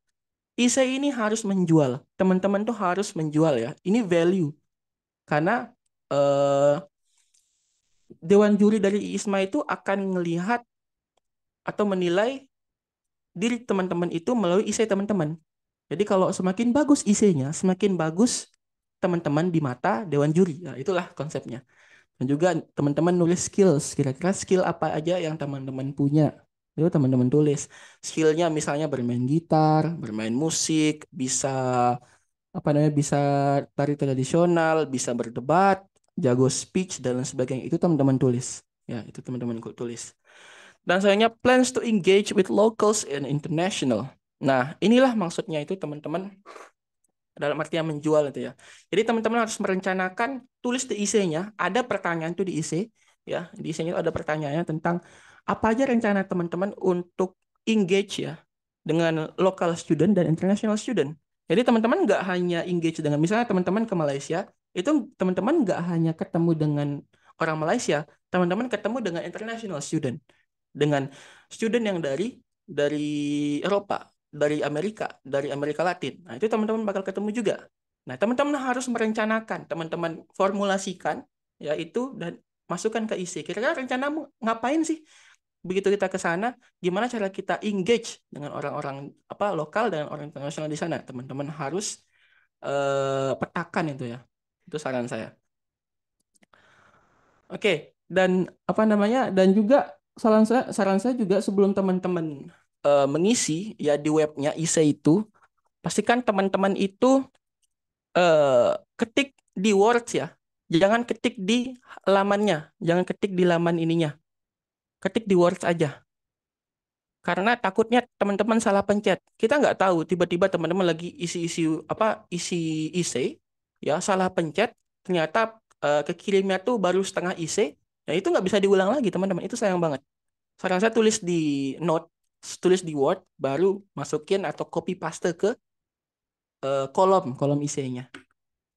ISE ini harus menjual. Teman-teman tuh harus menjual ya. Ini value. Karena Dewan Juri dari ISMA itu akan melihat atau menilai diri teman-teman itu melalui ISE teman-teman. Jadi kalau semakin bagus ISE-nya, semakin bagus teman-teman di mata Dewan Juri. Nah, itulah konsepnya. Dan juga teman-teman nulis skills. Kira-kira skill apa aja yang teman-teman punya. Itu teman-teman tulis. Skillnya misalnya bermain gitar, bermain musik, bisa tari tradisional, bisa berdebat, jago speech dan lain sebagainya. Itu teman-teman tulis. Ya, itu teman-teman tulis. Dan selanjutnya plans to engage with locals and international. Nah, inilah maksudnya itu teman-teman dalam artian menjual itu ya. Jadi teman-teman harus merencanakan tulis di IC-nya, ada pertanyaan tuh di IC ya. Di IC-nya ada pertanyaannya tentang apa aja rencana teman-teman untuk engage ya dengan local student dan international student. Jadi teman-teman nggak hanya engage dengan misalnya teman-teman ke Malaysia, itu teman-teman nggak hanya ketemu dengan orang Malaysia, teman-teman ketemu dengan international student, dengan student yang dari Eropa, dari Amerika Latin. Nah, itu teman-teman bakal ketemu juga. Nah, teman-teman harus merencanakan, teman-teman formulasikan ya itu dan masukkan ke isi. Kira-kira rencanamu ngapain sih? Begitu kita ke sana, gimana cara kita engage dengan orang-orang lokal dan orang internasional di sana? Teman-teman harus petakan itu ya. Itu saran saya. Oke, dan dan juga saran saya juga sebelum teman-teman mengisi ya di webnya ISE itu, pastikan teman-teman itu ketik di Words ya. Jangan ketik di lamannya, jangan ketik di laman ininya. Ketik di Words aja. Karena takutnya teman-teman salah pencet. Kita nggak tahu tiba-tiba teman-teman lagi isi ISE ya salah pencet, ternyata kekirimnya tuh baru setengah IC, ya itu nggak bisa diulang lagi teman-teman. Itu sayang banget. Saran saya tulis di note, tulis di Word, baru masukin atau copy paste ke kolom IC-nya.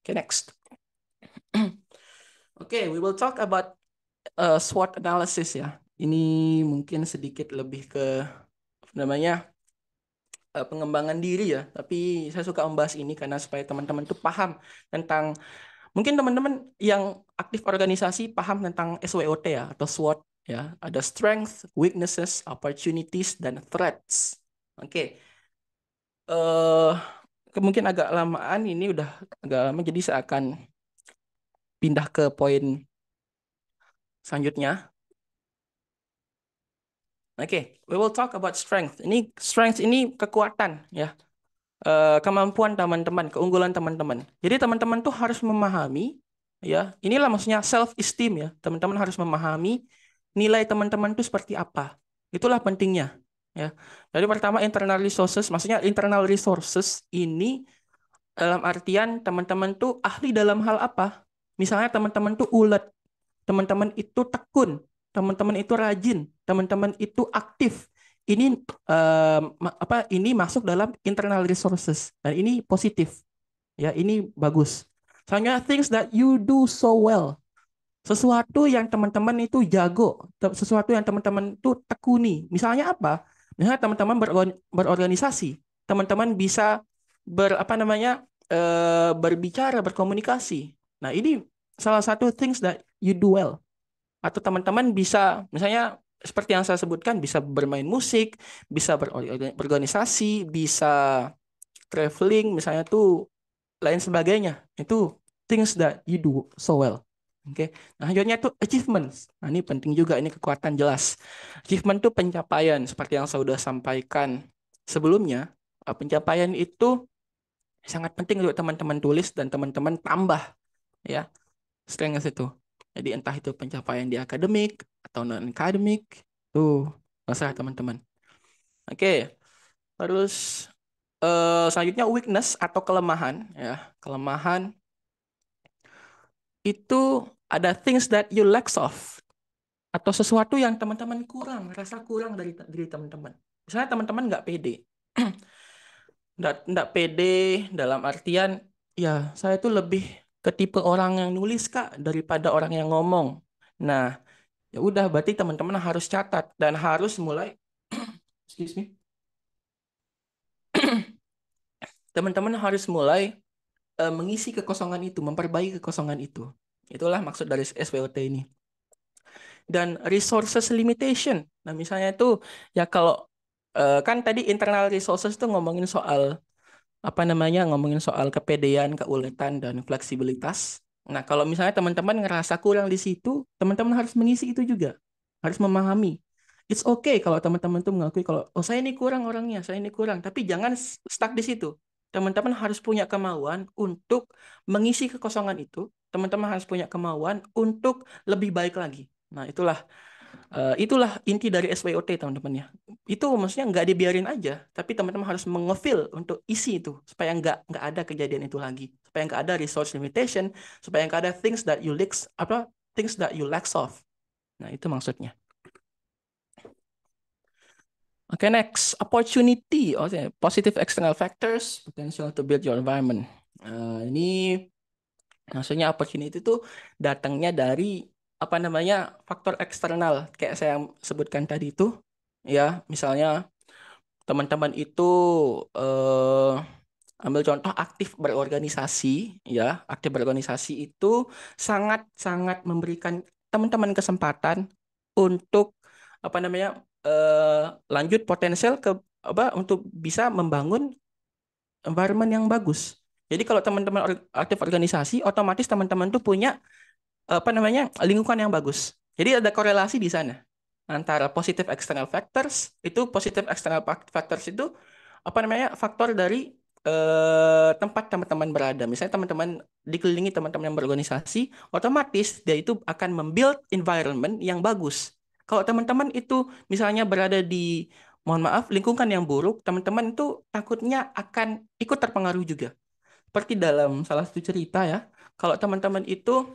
Oke, next. Oke, we will talk about SWOT analysis ya. Ini mungkin sedikit lebih ke namanya pengembangan diri ya. Tapi saya suka membahas ini karena supaya teman-teman tuh paham tentang, mungkin teman-teman yang aktif organisasi paham tentang SWOT ya atau SWOT ya. Ada strength, weaknesses, opportunities, dan threats. Oke. Mungkin agak lamaan, ini udah agak lama, jadi saya akan pindah ke poin selanjutnya. Oke, we will talk about strength. Strength ini kekuatan ya. Kemampuan teman-teman, keunggulan teman-teman. Jadi teman-teman tuh harus memahami ya. Inilah maksudnya self esteem ya. Teman-teman harus memahami nilai teman-teman tuh seperti apa. Itulah pentingnya ya. Jadi pertama internal resources, maksudnya internal resources ini dalam artian teman-teman tuh ahli dalam hal apa? Misalnya teman-teman tuh ulet, teman-teman itu tekun, teman-teman itu rajin, teman-teman itu aktif. Ini ini masuk dalam internal resources dan ini positif. Ya, ini bagus. Soalnya things that you do so well. Sesuatu yang teman-teman itu jago, sesuatu yang teman-teman itu tekuni. Misalnya apa? Misalnya teman-teman berorganisasi, teman-teman bisa berbicara, berkomunikasi. Nah, ini salah satu things that you do well. Atau teman-teman bisa, misalnya seperti yang saya sebutkan, bisa bermain musik, bisa berorganisasi, bisa traveling, misalnya tuh lain sebagainya. Itu things that you do so well. Oke. Nah, selanjutnya tuh achievements. Nah, ini penting juga, ini kekuatan jelas. Achievement tuh pencapaian, seperti yang saya sudah sampaikan sebelumnya. Pencapaian itu sangat penting untuk teman-teman tulis dan teman-teman tambah ya strength itu. Jadi entah itu pencapaian di akademik atau non akademik, tuh masalah teman-teman. Oke, terus selanjutnya weakness atau kelemahan ya. Kelemahan itu ada things that you lack of atau sesuatu yang teman-teman kurang, rasa kurang dari diri teman-teman. Misalnya teman-teman nggak pede, nggak pede dalam artian ya saya tuh lebih ke tipe orang yang nulis Kak daripada orang yang ngomong. Nah, ya udah berarti teman-teman harus catat dan harus mulai excuse me. Teman-teman harus mulai mengisi kekosongan itu, memperbaiki kekosongan itu. Itulah maksud dari SWOT ini. Dan resources limitation. Nah, misalnya itu ya kalau kan tadi internal resources tuh ngomongin soal ngomongin soal kepedean, keuletan, dan fleksibilitas. Nah, kalau misalnya teman-teman ngerasa kurang di situ, teman-teman harus mengisi itu juga. Harus memahami. It's okay kalau teman-teman tuh mengakui kalau, oh saya ini kurang orangnya, saya ini kurang. Tapi jangan stuck di situ. Teman-teman harus punya kemauan untuk mengisi kekosongan itu. Teman-teman harus punya kemauan untuk lebih baik lagi. Nah, itulah inti dari SWOT teman-teman ya. Itu maksudnya nggak dibiarin aja, tapi teman-teman harus mengefil untuk isi itu supaya nggak ada kejadian itu lagi, supaya nggak ada resource limitation, supaya nggak ada things that you lack of. Nah, itu maksudnya. Oke, next opportunity, positive external factors, potential to build your environment. Ini maksudnya opportunity itu datangnya dari faktor eksternal kayak saya sebutkan tadi itu ya, misalnya teman-teman itu ambil contoh aktif berorganisasi ya, aktif berorganisasi itu sangat memberikan teman-teman kesempatan untuk lanjut potensial untuk bisa membangun environment yang bagus. Jadi kalau teman-teman aktif organisasi, otomatis teman-teman tuh punya lingkungan yang bagus. Jadi ada korelasi di sana antara positive external factors itu faktor dari tempat teman-teman berada. Misalnya teman-teman dikelilingi teman-teman yang berorganisasi, otomatis dia itu akan membuild environment yang bagus. Kalau teman-teman itu misalnya berada di, mohon maaf, lingkungan yang buruk, teman-teman itu takutnya akan ikut terpengaruh juga. Seperti dalam salah satu cerita ya, kalau teman-teman itu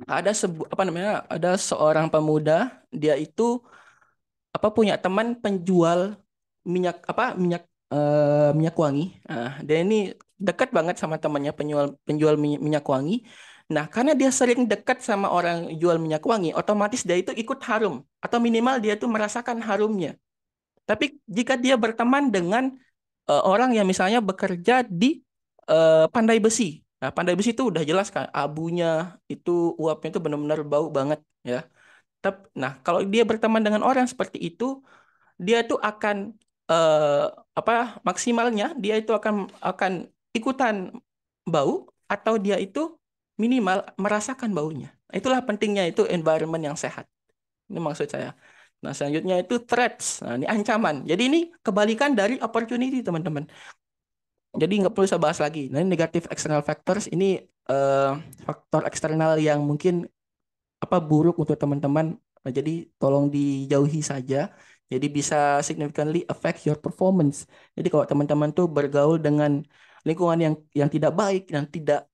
ada seorang pemuda, dia itu punya teman penjual minyak wangi. Nah, dia ini dekat banget sama temannya penjual penjual minyak wangi. Nah, karena dia sering dekat sama orang jual minyak wangi, otomatis dia itu ikut harum atau minimal dia itu merasakan harumnya. Tapi jika dia berteman dengan orang yang misalnya bekerja di pandai besi. Nah, pandai besi itu udah jelas kan, abunya itu, uapnya itu benar-benar bau banget ya. Nah, kalau dia berteman dengan orang seperti itu, dia tuh akan eh, maksimalnya dia itu akan ikutan bau atau dia itu minimal merasakan baunya. Itulah pentingnya itu environment yang sehat. Ini maksud saya. Nah, selanjutnya itu threats. Nah, ini ancaman. Jadi ini kebalikan dari opportunity, teman-teman. Jadi nggak perlu saya bahas lagi. Nah, ini negative external factors ini eh, faktor eksternal yang mungkin buruk untuk teman-teman. Nah, jadi tolong dijauhi saja. Jadi bisa significantly affect your performance. Jadi kalau teman-teman tuh bergaul dengan lingkungan yang tidak baik, yang tidak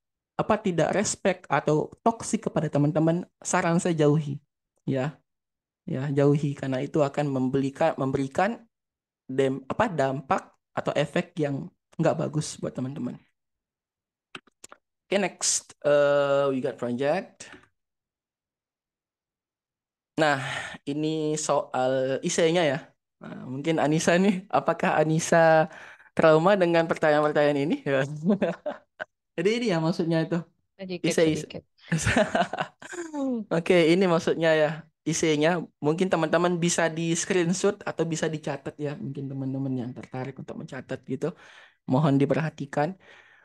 respect atau toksik kepada teman-teman, saran saya jauhi. Ya, ya jauhi karena itu akan memberikan dampak atau efek yang nggak bagus buat teman-teman. Oke, next we got project. Nah, ini soal IC-nya ya. Nah, mungkin Anissa nih, apakah Anissa trauma dengan pertanyaan-pertanyaan ini? Ya. Jadi ini ya maksudnya itu. Sedikit, IC. sedikit. Oke, ini maksudnya ya. IC-nya mungkin teman-teman bisa di screenshot atau bisa dicatat ya. Mungkin teman-teman yang tertarik untuk mencatat gitu. Mohon diperhatikan.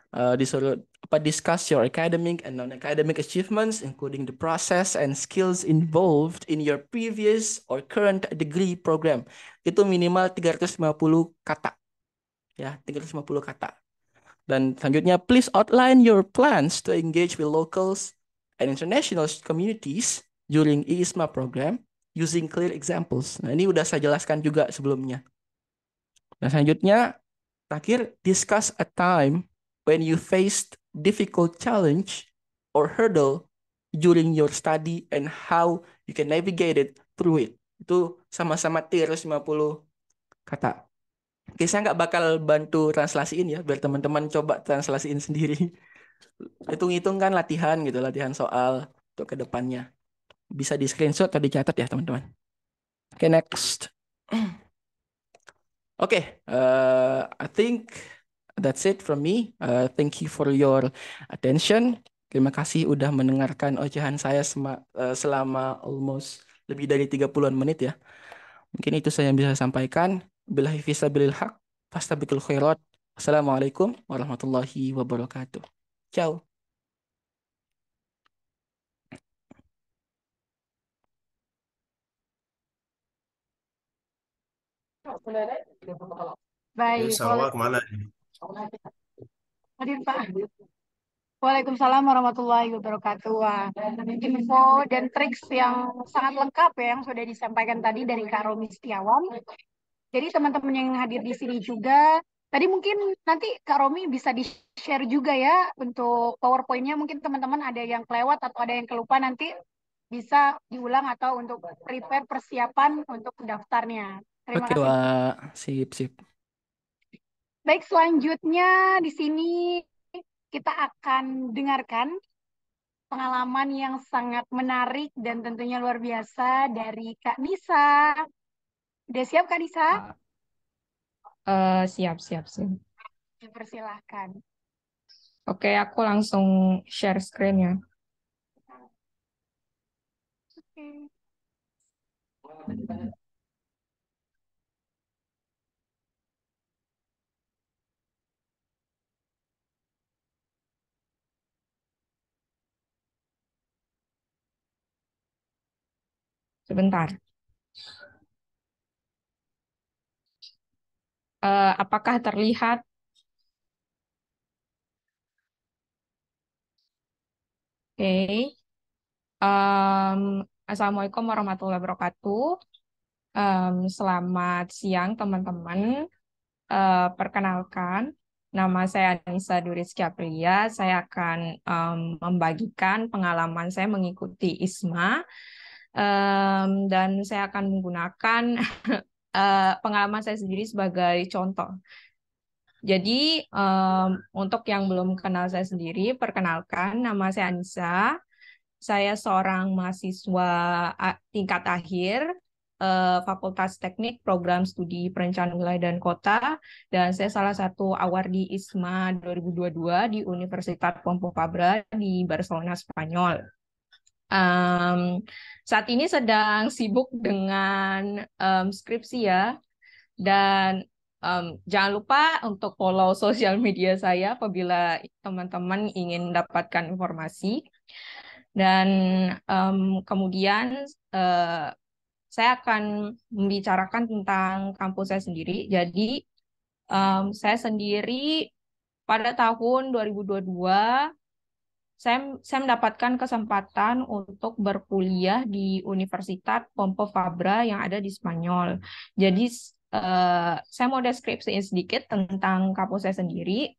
Disuruh discuss your academic and non-academic achievements, including the process and skills involved in your previous or current degree program. Itu minimal 350 kata. Ya, 350 kata. Dan selanjutnya, please outline your plans to engage with locals and international communities during IISMA program using clear examples. Nah, ini udah saya jelaskan juga sebelumnya. Dan selanjutnya, terakhir, discuss a time when you faced difficult challenge or hurdle during your study and how you can navigate it through it. Itu sama-sama 350 kata. Oke, saya nggak bakal bantu translasiin ya, biar teman-teman coba translasiin sendiri. Hitung-hitung kan latihan gitu, latihan soal untuk ke depannya. Bisa di screenshot atau dicatat ya teman-teman. Oke, next. Oke, I think that's it from me. Thank you for your attention. Terima kasih udah mendengarkan ocehan saya selama almost lebih dari 30-an menit ya. Mungkin itu saya yang bisa sampaikan. Billahi fisabilil haq, fastabiqul khairat. Assalamualaikum warahmatullahi wabarakatuh. Ciao. Baik, Salwa kemana? hadir Pak. Waalaikumsalam warahmatullahi wabarakatuh. Wah, info dan triks yang sangat lengkap ya yang sudah disampaikan tadi dari Kak Romi Setiawan. Jadi teman-teman yang hadir di sini juga, tadi mungkin nanti Kak Romi bisa di-share juga ya untuk PowerPoint-nya. Mungkin teman-teman ada yang kelewat atau ada yang kelupa nanti bisa diulang atau untuk prepare persiapan untuk daftarnya. Terima Oke, kasih. Wak. Sip, sip. Baik, selanjutnya di sini kita akan dengarkan pengalaman yang sangat menarik dan tentunya luar biasa dari Kak Nisa. Udah siap Kak Nisa? Siap, siap, siap. Dipersilahkan. Oke, aku langsung share screen ya. Oke. Sebentar. Apakah terlihat? Oke. Assalamualaikum warahmatullahi wabarakatuh. Selamat siang, teman-teman. Perkenalkan, Nama saya Anissa Durizky Aprilia. Saya akan membagikan pengalaman saya mengikuti ISMA. Dan saya akan menggunakan pengalaman saya sendiri sebagai contoh. Jadi, untuk yang belum kenal saya sendiri, perkenalkan, nama saya Anissa. Saya seorang mahasiswa tingkat akhir, Fakultas Teknik Program Studi Perencanaan Wilayah dan Kota, dan saya salah satu awardi ISMA 2022 di Universitas Pompeu Fabra di Barcelona, Spanyol. Saat ini sedang sibuk dengan skripsi ya, dan jangan lupa untuk follow sosial media saya apabila teman-teman ingin mendapatkan informasi. Dan kemudian saya akan membicarakan tentang kampus saya sendiri. Jadi saya sendiri pada tahun 2022 saya mendapatkan kesempatan untuk berkuliah di Universitas Pompeu Fabra yang ada di Spanyol. Jadi saya mau deskripsiin sedikit tentang kampus saya sendiri.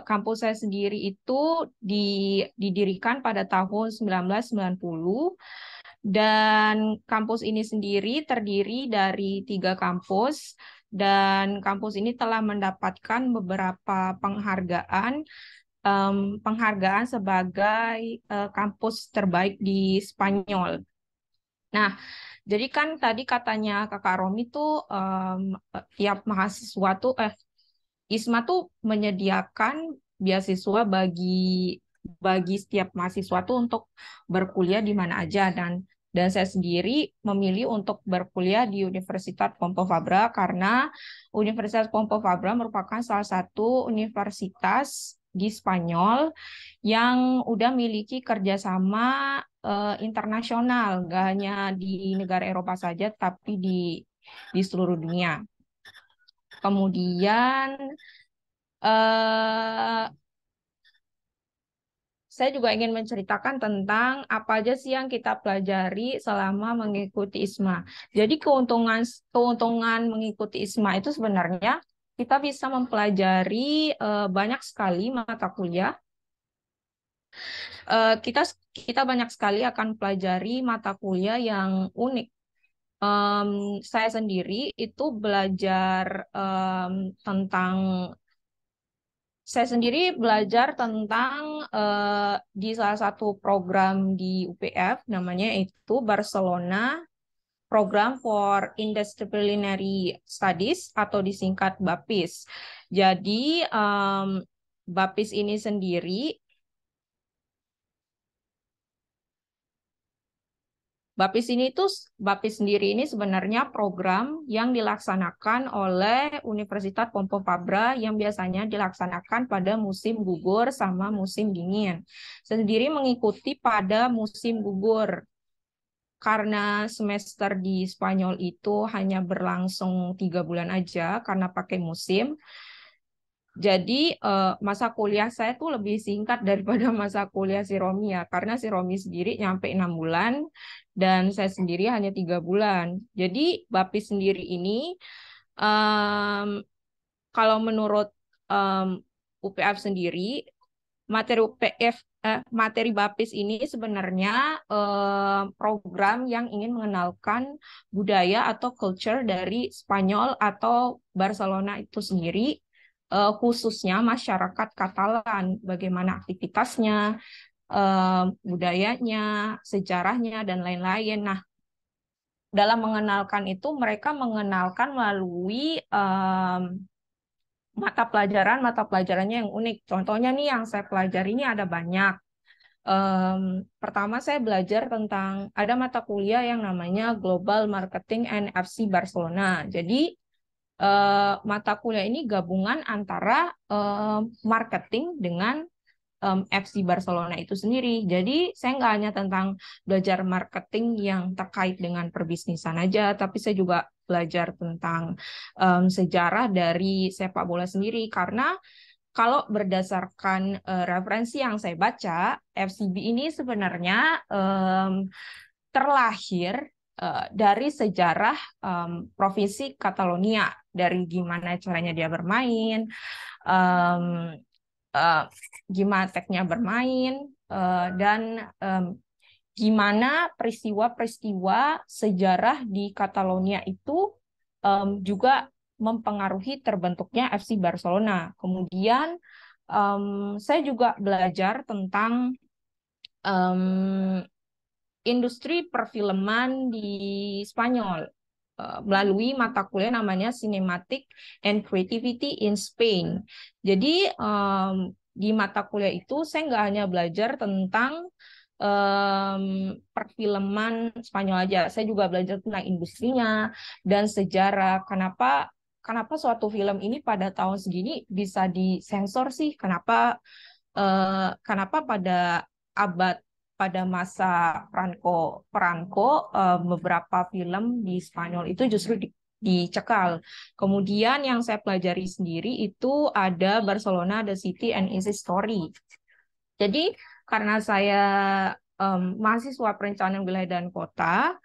Kampus saya sendiri itu didirikan pada tahun 1990 dan kampus ini sendiri terdiri dari 3 kampus dan kampus ini telah mendapatkan beberapa penghargaan sebagai kampus terbaik di Spanyol. Nah, jadi kan tadi katanya Kakak Romi tuh tiap mahasiswa tuh ISMA tuh menyediakan beasiswa bagi setiap mahasiswa tuh untuk berkuliah di mana aja dan saya sendiri memilih untuk berkuliah di Universitas Pompeu Fabra karena Universitas Pompeu Fabra merupakan salah satu universitas di Spanyol yang udah miliki kerjasama internasional, gak hanya di negara Eropa saja tapi di seluruh dunia. Kemudian saya juga ingin menceritakan tentang apa aja sih yang kita pelajari selama mengikuti ISMA. Jadi keuntungan mengikuti ISMA itu sebenarnya kita bisa mempelajari banyak sekali mata kuliah. Kita banyak sekali akan pelajari mata kuliah yang unik. Saya sendiri itu belajar tentang di salah satu program di UPF namanya itu Barcelona Program for Interdisciplinary Studies atau disingkat BAPIS. Jadi BAPIS ini sendiri BAPIS sendiri ini sebenarnya program yang dilaksanakan oleh Universitas Pompeu Fabra yang biasanya dilaksanakan pada musim gugur sama musim dingin. Saya sendiri mengikuti pada musim gugur karena semester di Spanyol itu hanya berlangsung 3 bulan aja karena pakai musim. Jadi masa kuliah saya tuh lebih singkat daripada masa kuliah si Romi ya, karena si Romi sendiri nyampe 6 bulan dan saya sendiri hanya 3 bulan. Jadi BAPIS sendiri ini kalau menurut UPF sendiri materi BAPIS ini sebenarnya program yang ingin mengenalkan budaya atau culture dari Spanyol atau Barcelona itu sendiri. Khususnya masyarakat Katalan, bagaimana aktivitasnya, budayanya, sejarahnya, dan lain-lain. Nah, dalam mengenalkan itu, mereka mengenalkan melalui mata pelajarannya yang unik. Contohnya nih yang saya pelajari ini ada banyak. Pertama saya belajar tentang, ada mata kuliah yang namanya Global Marketing and FC Barcelona. Jadi, mata kuliah ini gabungan antara marketing dengan FC Barcelona itu sendiri. Jadi saya nggak hanya tentang belajar marketing yang terkait dengan perbisnisan aja, tapi saya juga belajar tentang sejarah dari sepak bola sendiri. Karena kalau berdasarkan referensi yang saya baca, FCB ini sebenarnya terlahir dari sejarah provinsi Catalonia, dari gimana caranya dia bermain, em, gimana tekniknya bermain, dan gimana peristiwa-peristiwa sejarah di Catalonia itu juga mempengaruhi terbentuknya FC Barcelona. Kemudian saya juga belajar tentang industri perfilman di Spanyol melalui mata kuliah namanya Cinematic and Creativity in Spain. Jadi di mata kuliah itu saya nggak hanya belajar tentang perfilman Spanyol aja, saya juga belajar tentang industrinya dan sejarah. Kenapa suatu film ini pada tahun segini bisa disensor sih? Kenapa pada masa Franco beberapa film di Spanyol itu justru dicekal. Kemudian yang saya pelajari sendiri itu ada Barcelona, The City and Its Story. Jadi karena saya mahasiswa perencanaan wilayah dan kota,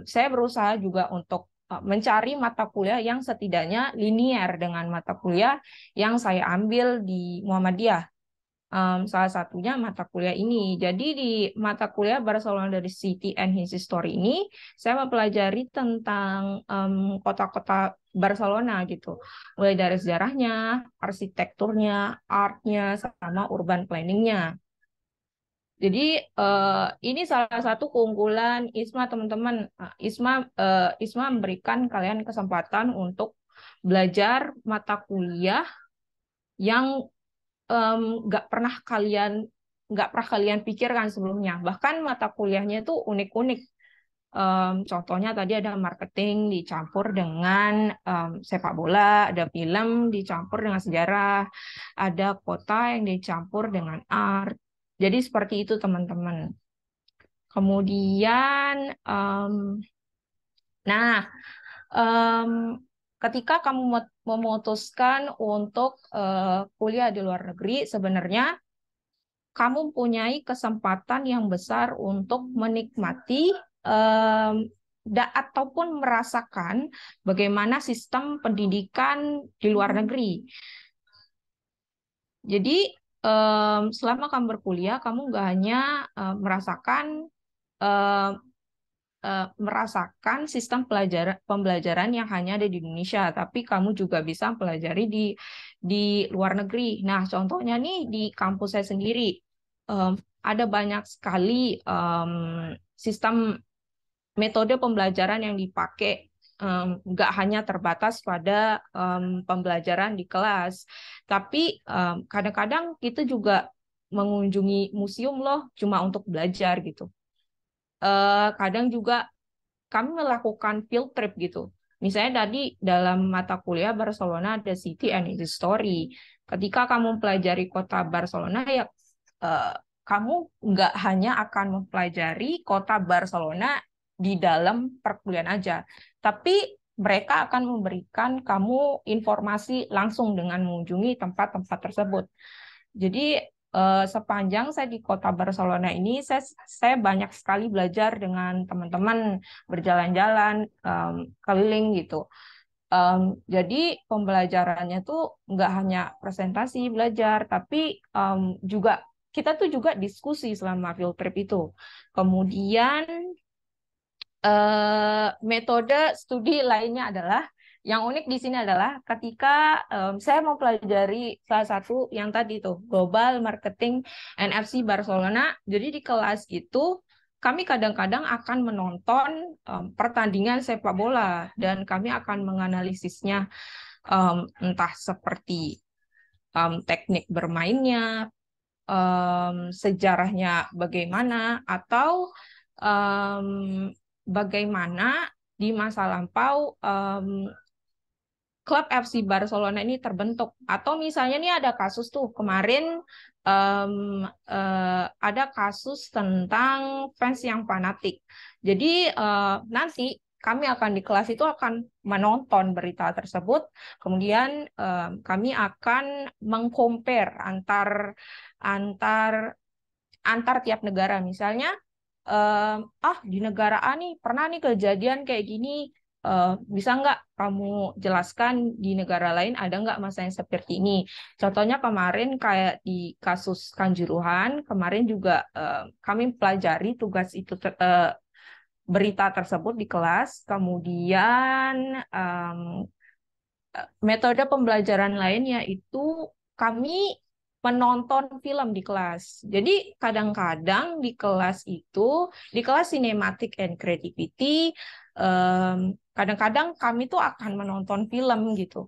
saya berusaha juga untuk mencari mata kuliah yang setidaknya linier dengan mata kuliah yang saya ambil di Muhammadiyah. Salah satunya mata kuliah ini. Jadi di mata kuliah Barcelona dari City and Its Story ini, saya mempelajari tentang kota-kota Barcelona gitu. Mulai dari sejarahnya, arsitekturnya, artnya, sama urban planningnya. Jadi ini salah satu keunggulan ISMA, teman-teman. ISMA memberikan kalian kesempatan untuk belajar mata kuliah yang nggak pernah kalian pikirkan sebelumnya. Bahkan mata kuliahnya itu unik-unik. Contohnya tadi ada marketing dicampur dengan sepak bola, ada film dicampur dengan sejarah, ada kota yang dicampur dengan art. Jadi seperti itu teman-teman. Kemudian, ketika kamu memutuskan untuk kuliah di luar negeri, sebenarnya kamu mempunyai kesempatan yang besar untuk menikmati ataupun merasakan bagaimana sistem pendidikan di luar negeri. Jadi selama kamu berkuliah, kamu nggak hanya merasakan sistem pembelajaran yang hanya ada di Indonesia, tapi kamu juga bisa pelajari di luar negeri. Nah, contohnya nih di kampus saya sendiri ada banyak sekali sistem metode pembelajaran yang dipakai, nggak hanya terbatas pada pembelajaran di kelas, tapi kadang-kadang kita juga mengunjungi museum loh, cuma untuk belajar gitu. Kadang juga kami melakukan field trip gitu. Misalnya tadi dalam mata kuliah Barcelona ada City and Its Story. Ketika kamu mempelajari kota Barcelona, ya kamu nggak hanya akan mempelajari kota Barcelona di dalam perkuliahan aja, tapi mereka akan memberikan kamu informasi langsung dengan mengunjungi tempat-tempat tersebut. Jadi sepanjang saya di kota Barcelona ini, saya banyak sekali belajar dengan teman-teman, berjalan-jalan, keliling gitu. Jadi pembelajarannya tuh nggak hanya presentasi belajar, tapi kita tuh juga diskusi selama field trip itu. Kemudian metode studi lainnya adalah, yang unik di sini adalah ketika saya mau pelajari salah satu yang tadi tuh Global Marketing NFC Barcelona. Jadi di kelas itu kami kadang-kadang akan menonton pertandingan sepak bola dan kami akan menganalisisnya, entah seperti teknik bermainnya, sejarahnya bagaimana, atau bagaimana di masa lampau klub FC Barcelona ini terbentuk. Atau misalnya nih ada kasus tuh kemarin, ada kasus tentang fans yang fanatik. Jadi nanti kami akan di kelas itu akan menonton berita tersebut, kemudian kami akan mengcompare antar tiap negara. Misalnya di negara A nih pernah nih kejadian kayak gini. Bisa nggak kamu jelaskan di negara lain ada nggak masa yang seperti ini? Contohnya kemarin kayak di kasus Kanjuruhan, kemarin juga kami pelajari tugas itu berita tersebut di kelas. Kemudian metode pembelajaran lain yaitu kami menonton film di kelas. Jadi kadang-kadang di kelas Cinematic and Creativity, kadang-kadang kami tuh akan menonton film gitu.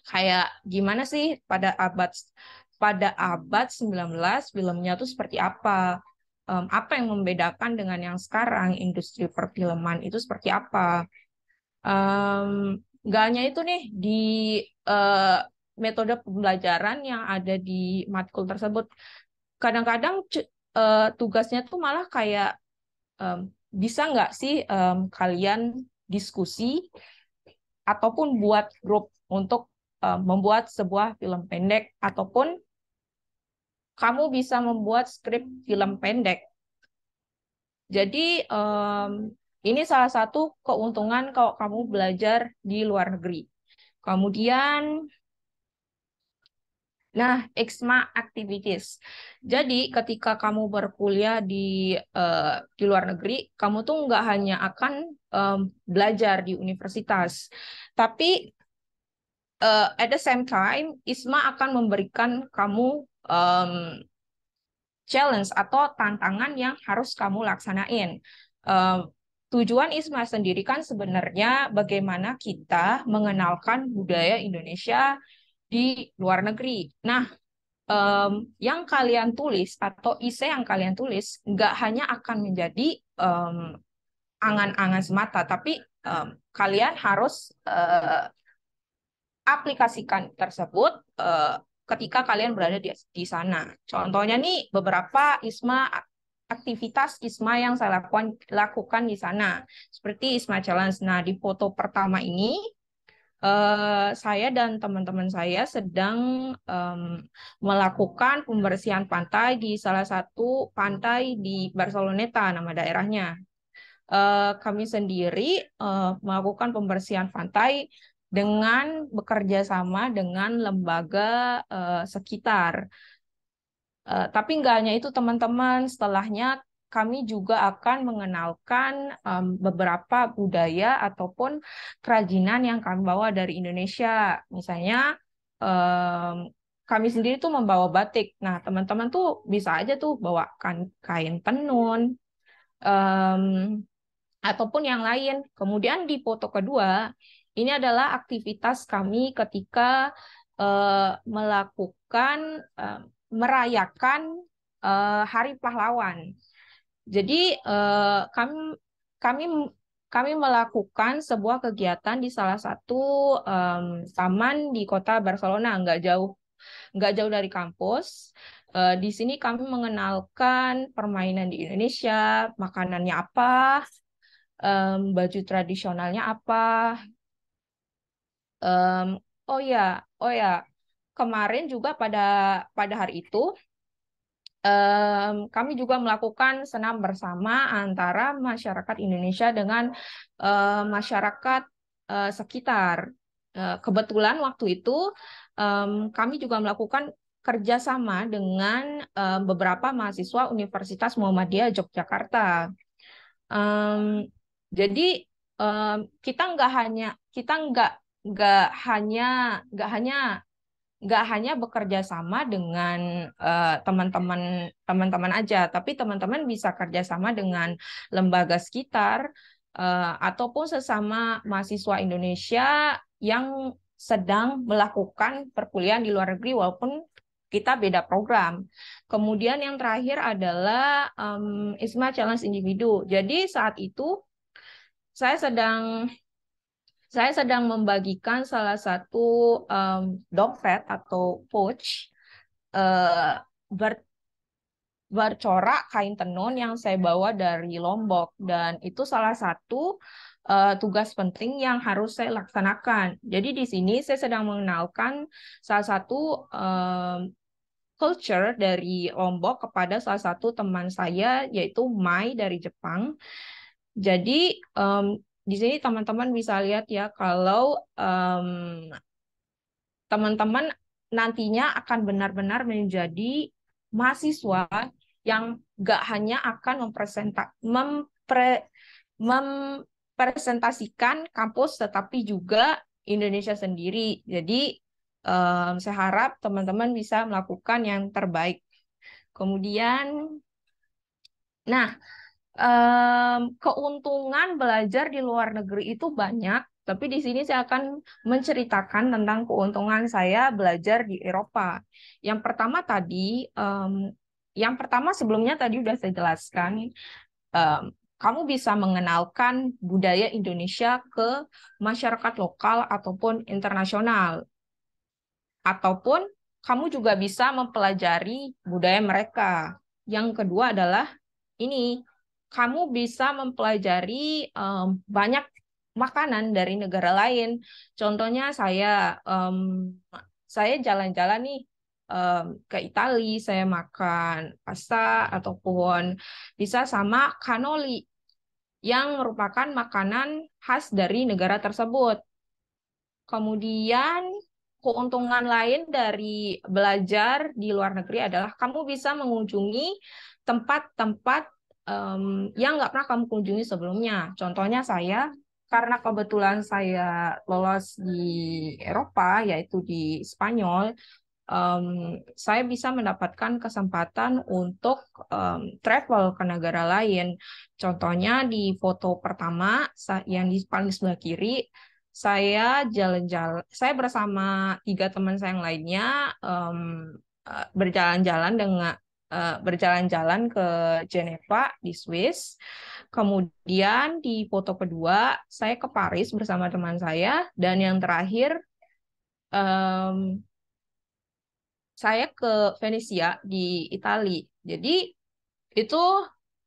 Kayak gimana sih pada abad 19 filmnya tuh seperti apa? Apa yang membedakan dengan yang sekarang, industri perfilman itu seperti apa? Nggak hanya itu nih di eh, metode pembelajaran yang ada di matkul tersebut. Kadang-kadang tugasnya tuh malah kayak bisa nggak sih kalian diskusi ataupun buat grup untuk membuat sebuah film pendek ataupun kamu bisa membuat skrip film pendek. Jadi ini salah satu keuntungan kalau kamu belajar di luar negeri. Kemudian, nah, ISMA activities. Jadi ketika kamu berkuliah di luar negeri, kamu tuh nggak hanya akan belajar di universitas, tapi at the same time, ISMA akan memberikan kamu challenge atau tantangan yang harus kamu laksanain. Tujuan ISMA sendiri kan sebenarnya bagaimana kita mengenalkan budaya Indonesia di luar negeri. Nah, yang kalian tulis atau isi yang kalian tulis nggak hanya akan menjadi angan-angan semata, tapi kalian harus aplikasikan tersebut ketika kalian berada di sana. Contohnya nih beberapa aktivitas ISMA yang saya lakukan di sana, seperti ISMA Challenge. Nah, di foto pertama ini saya dan teman-teman saya sedang melakukan pembersihan pantai di salah satu pantai di Barceloneta, nama daerahnya. Kami sendiri melakukan pembersihan pantai dengan bekerja sama dengan lembaga sekitar. Tapi nggak hanya itu teman-teman, setelahnya kami juga akan mengenalkan beberapa budaya ataupun kerajinan yang kami bawa dari Indonesia. Misalnya kami sendiri tuh membawa batik. Nah, teman-teman tuh bisa aja tuh bawa kain tenun ataupun yang lain. Kemudian di foto kedua, ini adalah aktivitas kami ketika merayakan Hari Pahlawan. Jadi kami kami kami melakukan sebuah kegiatan di salah satu taman di kota Barcelona, nggak jauh dari kampus. Di sini kami mengenalkan permainan di Indonesia, makanannya apa, baju tradisionalnya apa. Oh ya, kemarin juga pada hari itu kami juga melakukan senam bersama antara masyarakat Indonesia dengan masyarakat sekitar. Kebetulan waktu itu kami juga melakukan kerjasama dengan beberapa mahasiswa Universitas Muhammadiyah Yogyakarta. Jadi kita nggak hanya bekerja sama dengan teman-teman aja, tapi teman-teman bisa kerjasama dengan lembaga sekitar ataupun sesama mahasiswa Indonesia yang sedang melakukan perkuliahan di luar negeri walaupun kita beda program. Kemudian yang terakhir adalah ISMA Challenge Individu. Jadi saat itu saya sedang membagikan salah satu dompet atau pouch bercorak kain tenun yang saya bawa dari Lombok, dan itu salah satu tugas penting yang harus saya laksanakan. Jadi di sini saya sedang mengenalkan salah satu culture dari Lombok kepada salah satu teman saya yaitu Mai dari Jepang. Jadi di sini teman-teman bisa lihat ya kalau teman-teman nantinya akan benar-benar menjadi mahasiswa yang gak hanya akan mempresentasikan kampus tetapi juga Indonesia sendiri. Jadi saya harap teman-teman bisa melakukan yang terbaik. Kemudian, nah, keuntungan belajar di luar negeri itu banyak, tapi di sini saya akan menceritakan tentang keuntungan saya belajar di Eropa. Yang pertama tadi, yang pertama sebelumnya tadi udah saya jelaskan, em, kamu bisa mengenalkan budaya Indonesia ke masyarakat lokal ataupun internasional, ataupun kamu juga bisa mempelajari budaya mereka. Yang kedua adalah ini, kamu bisa mempelajari banyak makanan dari negara lain. Contohnya saya jalan-jalan nih ke Italia, saya makan pasta ataupun bisa sama cannoli yang merupakan makanan khas dari negara tersebut. Kemudian keuntungan lain dari belajar di luar negeri adalah kamu bisa mengunjungi tempat-tempat yang nggak pernah kamu kunjungi sebelumnya. Contohnya saya, karena kebetulan saya lolos di Eropa, yaitu di Spanyol, saya bisa mendapatkan kesempatan untuk travel ke negara lain. Contohnya di foto pertama yang di paling sebelah kiri, saya jalan-jalan, saya bersama 3 teman saya yang lainnya berjalan-jalan berjalan-jalan ke Jeneva di Swiss. Kemudian di foto kedua, saya ke Paris bersama teman saya, dan yang terakhir em, saya ke Venesia di Italia. Jadi itu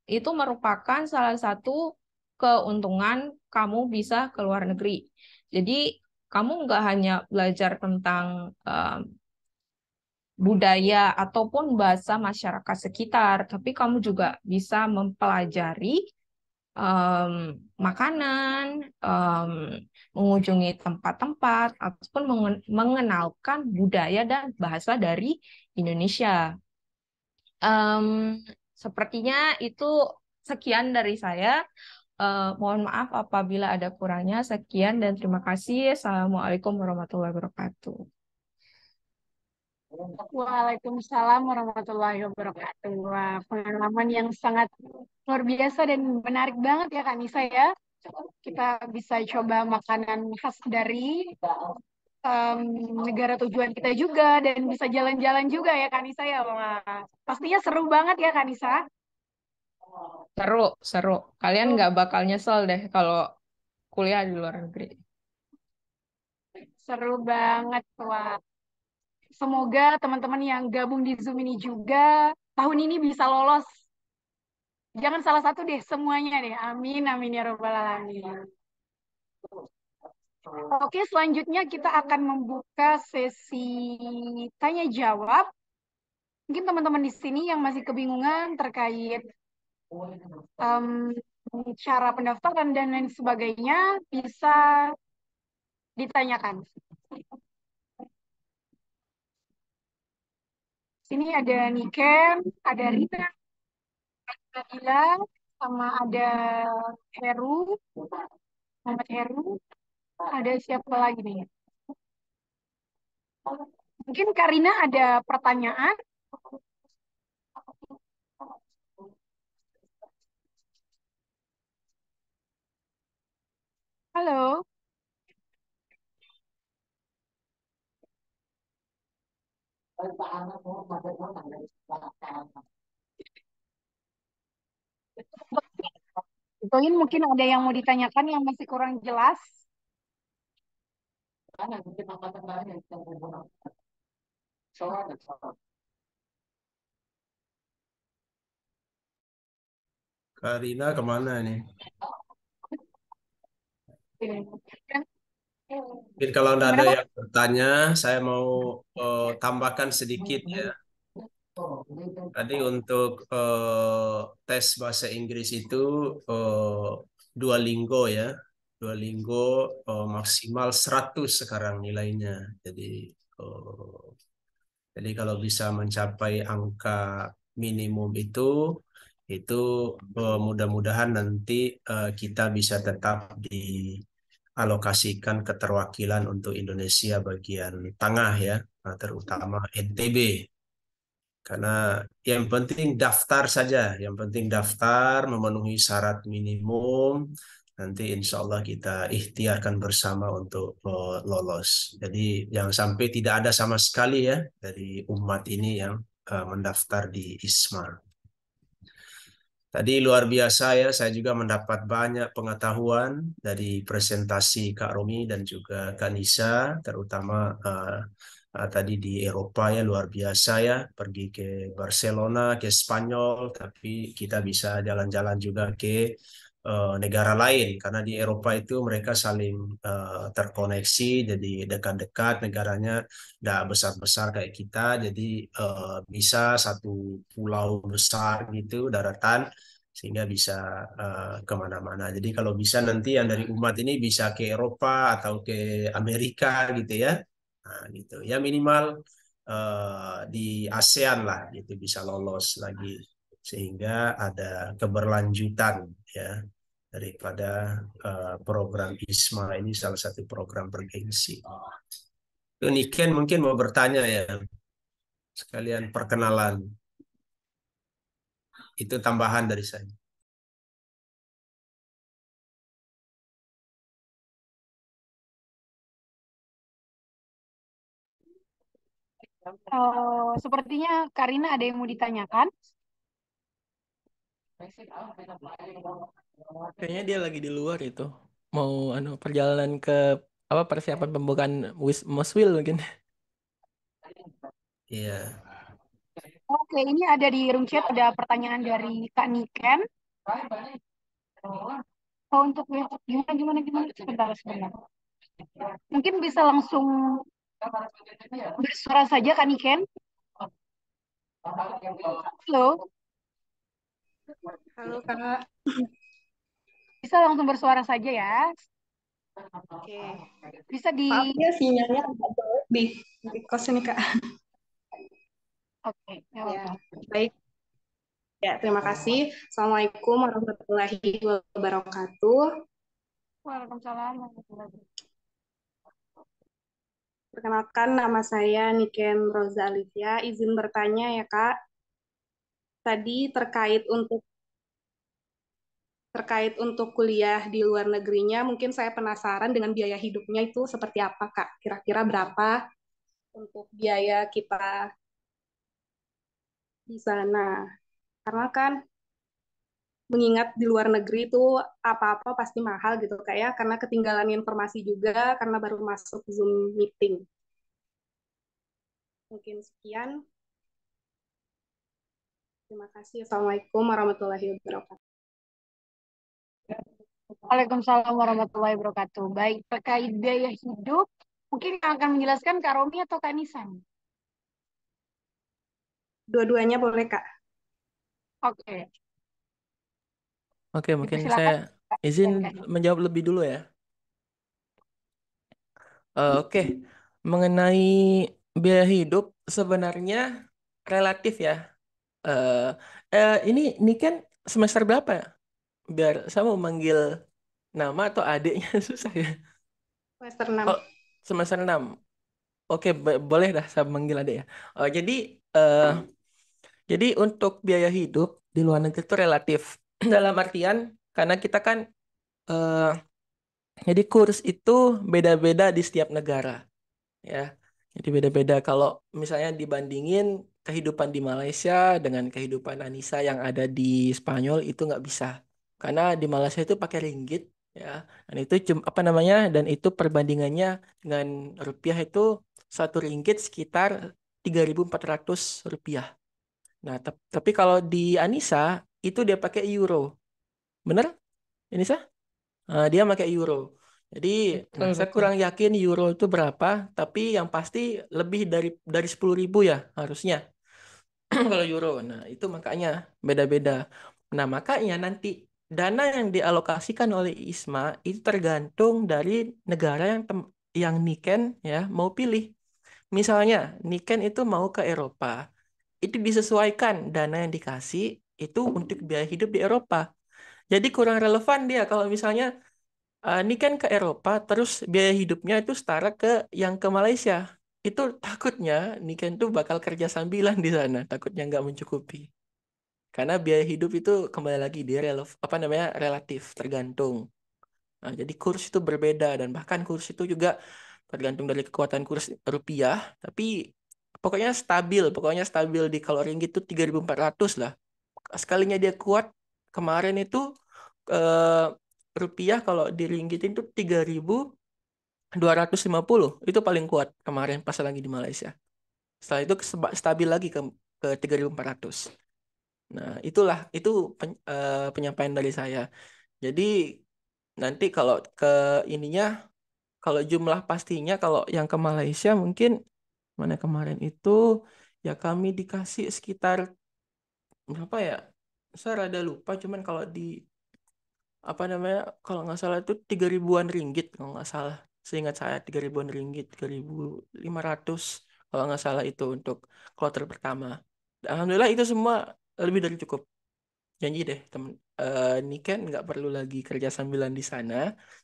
itu merupakan salah satu keuntungan kamu bisa ke luar negeri. Jadi kamu nggak hanya belajar tentang budaya ataupun bahasa masyarakat sekitar, tapi kamu juga bisa mempelajari em, makanan, mengunjungi tempat-tempat, ataupun mengenalkan budaya dan bahasa dari Indonesia. Em, Sepertinya itu sekian dari saya. Mohon maaf apabila ada kurangnya. Sekian dan terima kasih. Assalamualaikum warahmatullahi wabarakatuh. Waalaikumsalam warahmatullahi wabarakatuh. Wah, pengalaman yang sangat luar biasa dan menarik banget ya Kak Nisa ya. Kita bisa coba makanan khas dari em, negara tujuan kita juga dan bisa jalan-jalan juga ya Kak Nisa ya. Wah, pastinya seru banget ya Kak Nisa. Seru, seru. Kalian nggak bakal nyesel deh kalau kuliah di luar negeri. Seru banget. Wah, semoga teman-teman yang gabung di Zoom ini juga tahun ini bisa lolos. Jangan salah satu deh, semuanya deh. Amin, amin ya robbal alamin. Oke, selanjutnya kita akan membuka sesi tanya jawab. Mungkin teman-teman di sini yang masih kebingungan terkait em, cara pendaftaran dan lain sebagainya bisa ditanyakan. Sini ada Niken, ada Rina, ada Ila, sama ada Heru, Muhammad Heru. Ada siapa lagi nih? Mungkin Karina ada pertanyaan. Halo. Ituin mungkin ada yang mau ditanyakan yang masih kurang jelas. Karina kemana nih? Mungkin kalau nggak Gimana ada Pak? yang bertanya, saya mau tambahkan sedikit ya. Tadi untuk tes bahasa Inggris itu eh, Duolingo ya. Duolingo maksimal 100 sekarang nilainya. Eh, jadi kalau bisa mencapai angka minimum itu mudah-mudahan nanti kita bisa tetap dialokasikan keterwakilan untuk Indonesia bagian tengah ya, terutama NTB. Karena yang penting daftar saja, yang penting daftar, memenuhi syarat minimum, nanti insya Allah kita ikhtiarkan bersama untuk lolos. Jadi jangan sampai tidak ada sama sekali ya dari umat ini yang mendaftar di ISMA. Tadi luar biasa ya, saya juga mendapat banyak pengetahuan dari presentasi Kak Romi dan juga Kak Nisa, terutama tadi di Eropa ya luar biasa ya, pergi ke Barcelona, ke Spanyol, tapi kita bisa jalan-jalan juga ke negara lain, karena di Eropa itu mereka saling terkoneksi, jadi dekat-dekat negaranya, tidak besar-besar kayak kita, jadi bisa satu pulau besar gitu, daratan, sehingga bisa kemana-mana. Jadi kalau bisa nanti yang dari umat ini bisa ke Eropa atau ke Amerika gitu ya. Nah, gitu. Ya minimal di ASEAN lah gitu bisa lolos lagi sehingga ada keberlanjutan ya daripada program ISMA ini salah satu program bergengsi. Itu Niken mungkin mau bertanya ya sekalian perkenalan. Itu tambahan dari saya. Sepertinya Karina ada yang mau ditanyakan. Kayaknya dia lagi di luar itu. Mau perjalanan ke apa persiapan pembukaan Moswil mungkin. Iya. Oke, ini ada di room chat ada pertanyaan dari Kak Niken. Oh, untuk gimana? Sebentar. Mungkin bisa langsung bersuara saja Kak Niken. Halo, Halo Kak. bisa langsung bersuara saja ya. Oke. Bisa di Maaf ya sinyalnya agak jelek di kos ini Kak. Oke, ya Ya, apa-apa. baik. Ya, terima kasih. Assalamualaikum warahmatullahi wabarakatuh. Waalaikumsalam warahmatullahi wabarakatuh. Perkenalkan nama saya Niken Roza Alivia. Izin bertanya ya Kak. Tadi terkait untuk kuliah di luar negerinya, mungkin saya penasaran dengan biaya hidupnya itu seperti apa Kak? Kira-kira berapa untuk biaya kita di sana? Karena kan mengingat di luar negeri itu apa-apa pasti mahal gitu Kak ya, karena ketinggalan informasi juga karena baru masuk Zoom meeting. Mungkin sekian. Terima kasih. Assalamualaikum warahmatullahi wabarakatuh. Waalaikumsalam warahmatullahi wabarakatuh. Baik, terkait biaya hidup, mungkin yang akan menjelaskan Kak Romi atau Kak Nisan? Dua-duanya boleh Kak. Oke, Oke, mungkin saya dipersilakan. Kak izin Nisan, Kak. menjawab lebih dulu ya. Oke, mengenai biaya hidup sebenarnya relatif ya. Eh, ini kan semester berapa ya? Biar saya mau manggil nama atau adiknya susah ya. Semester 6. Oh, semester 6. Oke, boleh dah saya manggil adik ya. Eh, jadi untuk biaya hidup di luar negeri itu relatif. Dalam artian karena kita kan eh, jadi kurs itu beda-beda di setiap negara ya. Jadi beda-beda kalau misalnya dibandingin kehidupan di Malaysia dengan kehidupan Anissa yang ada di Spanyol itu nggak bisa. Karena di Malaysia itu pakai ringgit ya. Dan itu apa namanya? Dan itu perbandingannya dengan rupiah itu satu ringgit sekitar 3.400 rupiah. Nah, tapi kalau di Anissa itu dia pakai euro. Bener, Anissa? Dia pakai euro. Jadi, nah Betul, saya betul. kurang yakin euro itu berapa, tapi yang pasti lebih dari 10.000 ya harusnya. kalau euro. Nah, itu makanya beda-beda. Nah, makanya nanti dana yang dialokasikan oleh ISMA itu tergantung dari negara yang Niken ya mau pilih. Misalnya, Niken itu mau ke Eropa. Itu disesuaikan dana yang dikasih itu untuk biaya hidup di Eropa. Jadi kurang relevan dia kalau misalnya Niken ke Eropa terus biaya hidupnya itu setara ke yang ke Malaysia. Itu takutnya Niken tuh bakal kerja sambilan di sana, takutnya nggak mencukupi. Karena biaya hidup itu kembali lagi dia apa namanya relatif tergantung. Nah, jadi kurs itu berbeda dan bahkan kurs itu juga tergantung dari kekuatan kurs rupiah, tapi pokoknya stabil di kalau ringgit itu 3.400 lah. Sekalinya dia kuat kemarin itu eh, rupiah kalau di ringgit itu 3.250 itu paling kuat kemarin pas lagi di Malaysia. Setelah itu stabil lagi ke 3.400. Nah, itu penyampaian dari saya. Jadi nanti kalau ke ininya, kalau jumlah pastinya kalau yang ke Malaysia mungkin mana kemarin itu ya kami dikasih sekitar berapa ya? Saya rada lupa, cuman kalau di apa namanya kalau nggak salah itu 3.000-an ringgit kalau nggak salah. Seingat saya 3.000-an ringgit, 3.500 kalau nggak salah itu untuk kloter pertama. Alhamdulillah itu semua lebih dari cukup. Janji deh temen Niken nggak perlu lagi kerja sambilan di sana,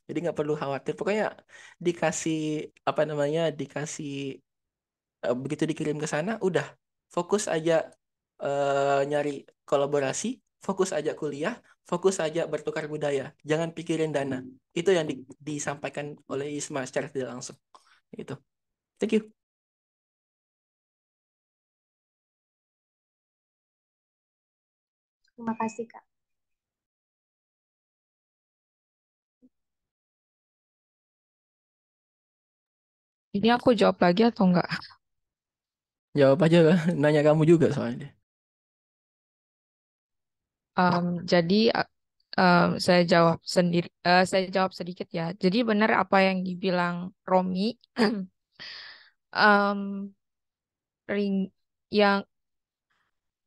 jadi nggak perlu khawatir. Pokoknya dikasih apa namanya dikasih begitu dikirim ke sana, udah fokus aja nyari kolaborasi, fokus aja kuliah, fokus aja bertukar budaya. Jangan pikirin dana. Itu yang disampaikan oleh Isma secara tidak langsung. Itu. Thank you. Terima kasih, Kak. Ini aku jawab lagi atau enggak? Jawab aja, nanya kamu juga soalnya. Jadi saya jawab sendiri, saya jawab sedikit ya. Jadi benar apa yang dibilang Romi, Em, ring yang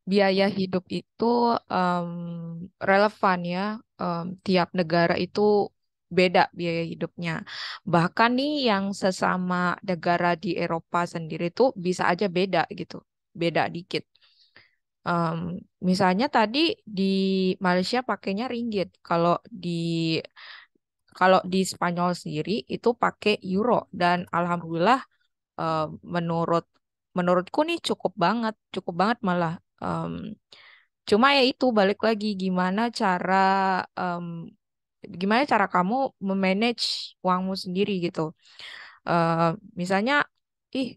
biaya hidup itu em, relevan ya. Tiap negara itu beda biaya hidupnya. Bahkan nih yang sesama negara di Eropa sendiri tuh bisa aja beda gitu, beda dikit. Em, Misalnya tadi di Malaysia pakainya ringgit, kalau di Spanyol sendiri itu pakai euro dan alhamdulillah eh, menurut menurutku nih cukup banget malah. Em, Cuma ya itu balik lagi em, gimana cara kamu memanage uangmu sendiri gitu. Eh, Misalnya,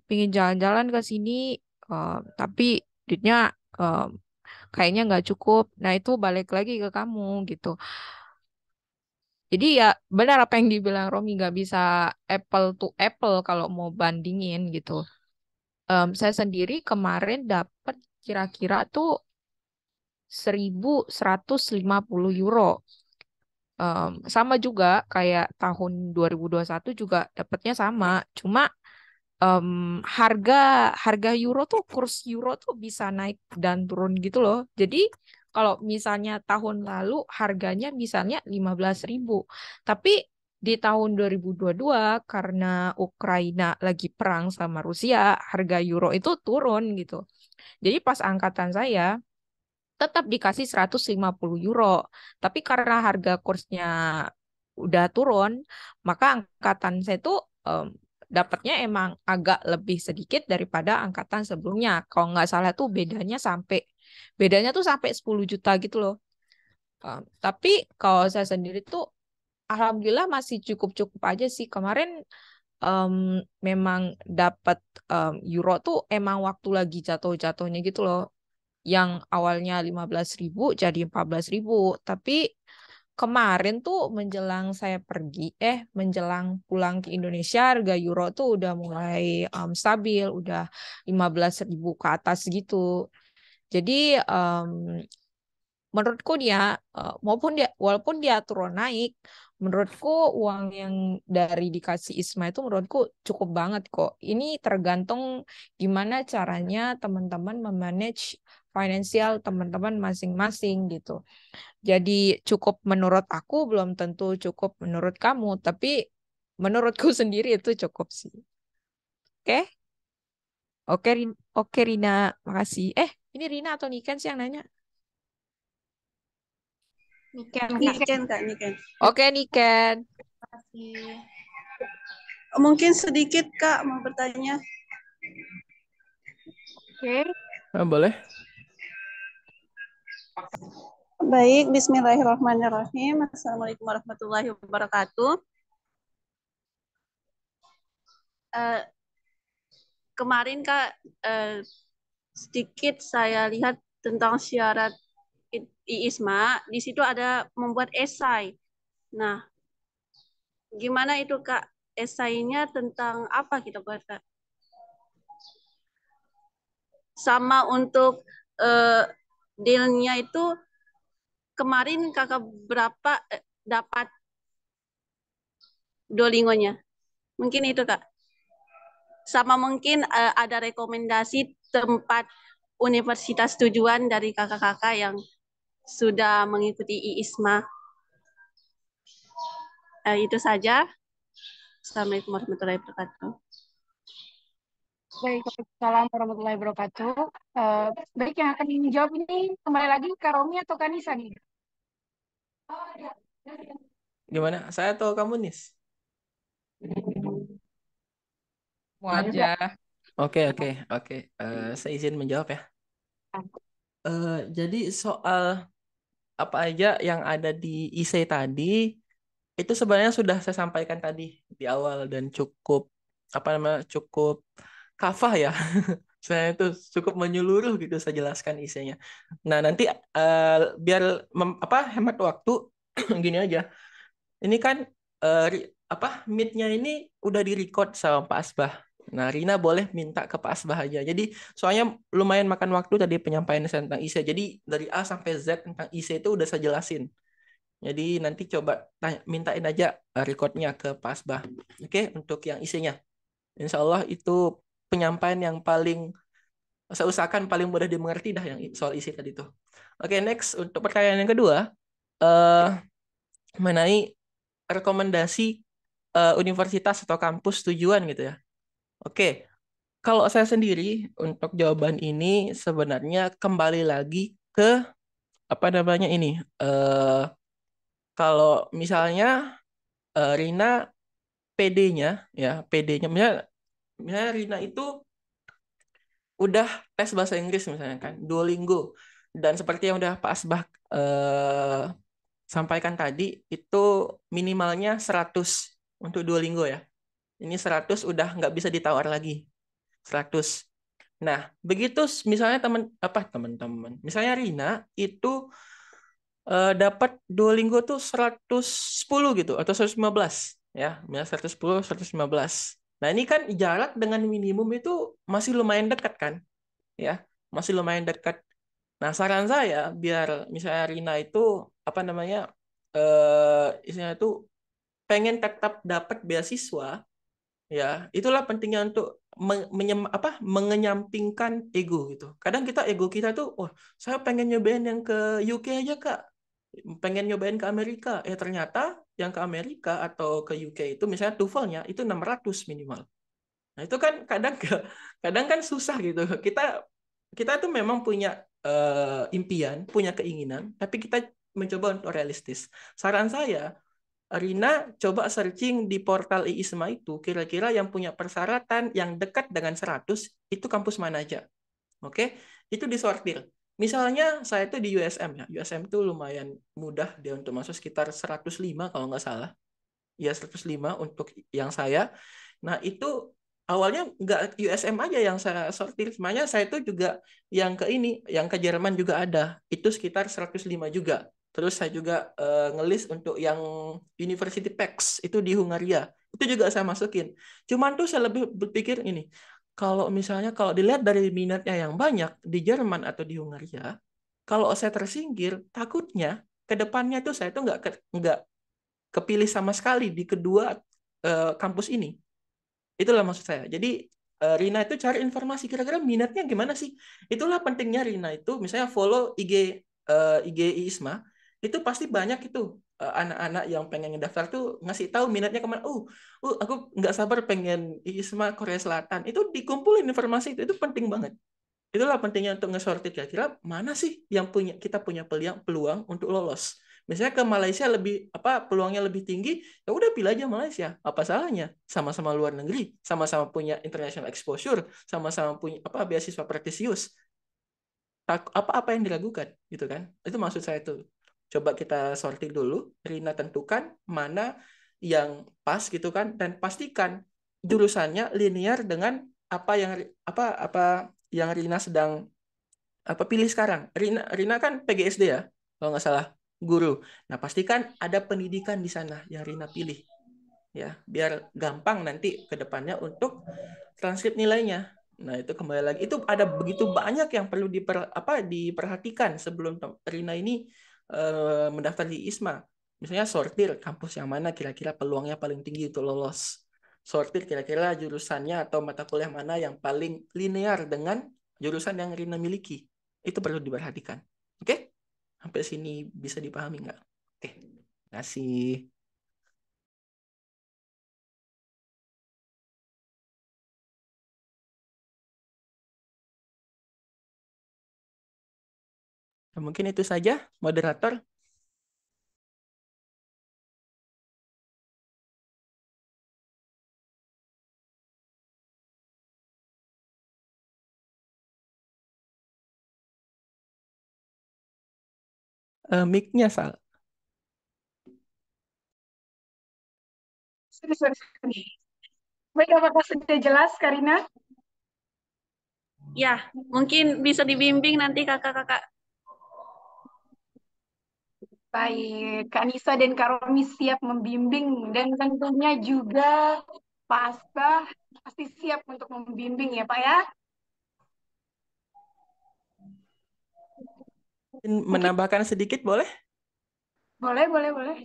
pingin jalan-jalan ke sini, tapi duitnya em, kayaknya nggak cukup. Nah itu balik lagi ke kamu gitu. Jadi ya benar apa yang dibilang Romi nggak bisa apple to apple kalau mau bandingin gitu. Saya sendiri kemarin dapat kira-kira tuh 1.150 euro. Sama juga kayak tahun 2021 juga dapatnya sama. Cuma em, harga harga euro tuh kurs euro tuh bisa naik dan turun gitu loh. Jadi kalau misalnya tahun lalu harganya misalnya 15.000, tapi di tahun 2022 karena Ukraina lagi perang sama Rusia, harga euro itu turun gitu. Jadi pas angkatan saya tetap dikasih 150 euro. Tapi karena harga kursnya udah turun, maka angkatan saya tuh dapatnya emang agak lebih sedikit daripada angkatan sebelumnya. Kalau nggak salah tuh bedanya tuh sampai 10 juta gitu loh. Tapi kalau saya sendiri tuh alhamdulillah masih cukup-cukup aja sih. Kemarin em, memang dapat euro tuh emang waktu lagi jatuh-jatuhnya gitu loh, yang awalnya 15.000 jadi 14.000. Tapi kemarin tuh menjelang pulang ke Indonesia, harga euro tuh udah mulai stabil, udah 15.000 ke atas gitu. Jadi menurutku dia walaupun dia turun naik, menurutku uang yang dari dikasih ISMA itu menurutku cukup banget kok. Ini tergantung gimana caranya teman-teman memanage finansial teman-teman masing-masing gitu. Jadi cukup menurut aku belum tentu cukup menurut kamu, tapi menurutku sendiri itu cukup sih. Oke? Oke, oke Rina, makasih. Ini Rina atau Niken sih yang nanya? Niken, Kak. Niken Kak, Niken. Oke, Niken. Terima kasih. Mungkin sedikit Kak mau bertanya. Oke, Boleh? Baik, bismillahirrahmanirrahim. Assalamualaikum warahmatullahi wabarakatuh. Kemarin Kak, sedikit saya lihat tentang syarat IISMA. Di situ ada membuat esai. Nah, gimana itu Kak? Esainya tentang apa kita buat Kak? Sama untuk dealnya itu kemarin Kakak berapa dapat Duolingo-nya? Mungkin itu Kak. Sama mungkin ada rekomendasi tempat universitas tujuan dari kakak-kakak yang sudah mengikuti IISMA. Itu saja. Assalamualaikum warahmatullahi wabarakatuh. baik. Assalamualaikum warahmatullahi wabarakatuh. Baik, yang akan menjawab ini kembali lagi Kak Romi atau Kak Nisa nih? Gimana? Saya atau kamu, Nis? Mau aja. Oke. Saya izin menjawab ya. Jadi soal apa aja yang ada di IC tadi, itu sebenarnya sudah saya sampaikan tadi di awal dan cukup kafah ya. Saya itu cukup menyeluruh gitu saya jelaskan isinya. Nah, nanti biar hemat waktu gini aja. Ini kan meet-nya ini udah di-record sama Pak Asbah. Nah, Rina boleh minta ke Pak Asbah aja. Jadi, soalnya lumayan makan waktu tadi penyampaian saya tentang IC. Jadi, dari A sampai Z tentang IC itu udah saya jelasin. Jadi, nanti coba mintain aja recordnya ke Pak Asbah. Oke, untuk yang IC-nya. Insya Allah itu penyampaian yang saya usahakan paling mudah dimengerti dah yang soal IC tadi tuh. Oke, next. Untuk pertanyaan yang kedua, mengenai rekomendasi universitas atau kampus tujuan gitu ya. Oke, kalau saya sendiri untuk jawaban ini sebenarnya kembali lagi ke ini. Kalau misalnya Rina PD-nya misalnya Rina itu udah tes bahasa Inggris misalnya kan, Duolingo. Dan seperti yang udah Pak Asbah sampaikan tadi, itu minimalnya 100 untuk Duolingo ya. Ini 100 udah nggak bisa ditawar lagi. 100. Nah, begitu misalnya teman-teman. Misalnya Rina itu dapat Duolingo tuh 110 gitu atau 115 ya. Misalnya 110, 115. Nah, ini kan jarak dengan minimum itu masih lumayan dekat kan? Ya, masih lumayan dekat. Nah, saran saya biar misalnya Rina itu istilahnya itu pengen tetap dapat beasiswa, ya itulah pentingnya untuk mengenyampingkan ego gitu. Kadang ego kita tuh, oh saya pengen nyobain yang ke UK aja Kak, pengen nyobain ke Amerika, ternyata yang ke Amerika atau ke UK itu misalnya TOEFL-nya itu 600 minimal. Nah itu kan kadang kan susah gitu. Kita tuh memang punya impian, punya keinginan, tapi kita mencoba untuk realistis. Saran saya, Rina coba searching di portal IISMA itu, kira-kira yang punya persyaratan yang dekat dengan 100, itu kampus mana aja. Oke? Itu disortir. Misalnya saya itu di USM ya. USM itu lumayan mudah dia untuk masuk sekitar 105 kalau nggak salah. Ya 105 untuk yang saya. Nah itu awalnya nggak USM aja yang saya sortir. Semuanya saya itu juga yang ke Jerman juga ada. Itu sekitar 105 juga. Terus saya juga ngelis untuk yang University PAX itu di Hungaria. Itu juga saya masukin. Cuman tuh saya lebih berpikir ini. Kalau dilihat dari minatnya yang banyak di Jerman atau di Hungaria, kalau saya tersingkir, takutnya ke depannya tuh saya tuh nggak kepilih sama sekali di kedua kampus ini. Itulah maksud saya. Jadi Rina itu cari informasi kira-kira minatnya gimana sih? Itulah pentingnya Rina itu misalnya follow IG ISMA, itu pasti banyak itu anak-anak yang pengen ngedaftar tuh ngasih tahu minatnya kemana. Aku nggak sabar pengen ISMA Korea Selatan. Itu dikumpulin informasi itu penting banget. Itulah pentingnya untuk nge-sortir kira-kira mana sih yang kita punya peluang untuk lolos. Misalnya ke Malaysia lebih peluangnya lebih tinggi, ya udah pilih aja Malaysia. Apa salahnya? Sama-sama luar negeri, sama-sama punya international exposure, sama-sama punya beasiswa prestisius. Apa yang diragukan gitu kan? Itu maksud saya tuh. Coba kita sortir dulu, Rina tentukan mana yang pas gitu kan, dan pastikan jurusannya linear dengan apa yang Rina sedang pilih sekarang. Rina kan PGSD ya, kalau nggak salah, guru. Nah, pastikan ada pendidikan di sana yang Rina pilih. Ya, biar gampang nanti ke depannya untuk transkrip nilainya. Nah, itu kembali lagi. Itu ada begitu banyak yang perlu diperhatikan sebelum Rina ini mendaftar di ISMA. Misalnya sortir kampus yang mana kira-kira peluangnya paling tinggi untuk lolos. Sortir kira-kira jurusannya atau mata kuliah mana yang paling linear dengan jurusan yang Rina miliki. Itu perlu diperhatikan. Oke? Sampai sini bisa dipahami nggak? Oke. Terima kasih. Mungkin itu saja, moderator. Mic-nya, Sal. Sorry. Baik, apakah sudah jelas, Karina? Ya, mungkin bisa dibimbing nanti kakak-kakak. Baik, Kak Nisa dan Kak Romi siap membimbing, dan tentunya juga Pak Asbah pasti siap untuk membimbing ya Pak ya. Menambahkan sedikit boleh? Boleh,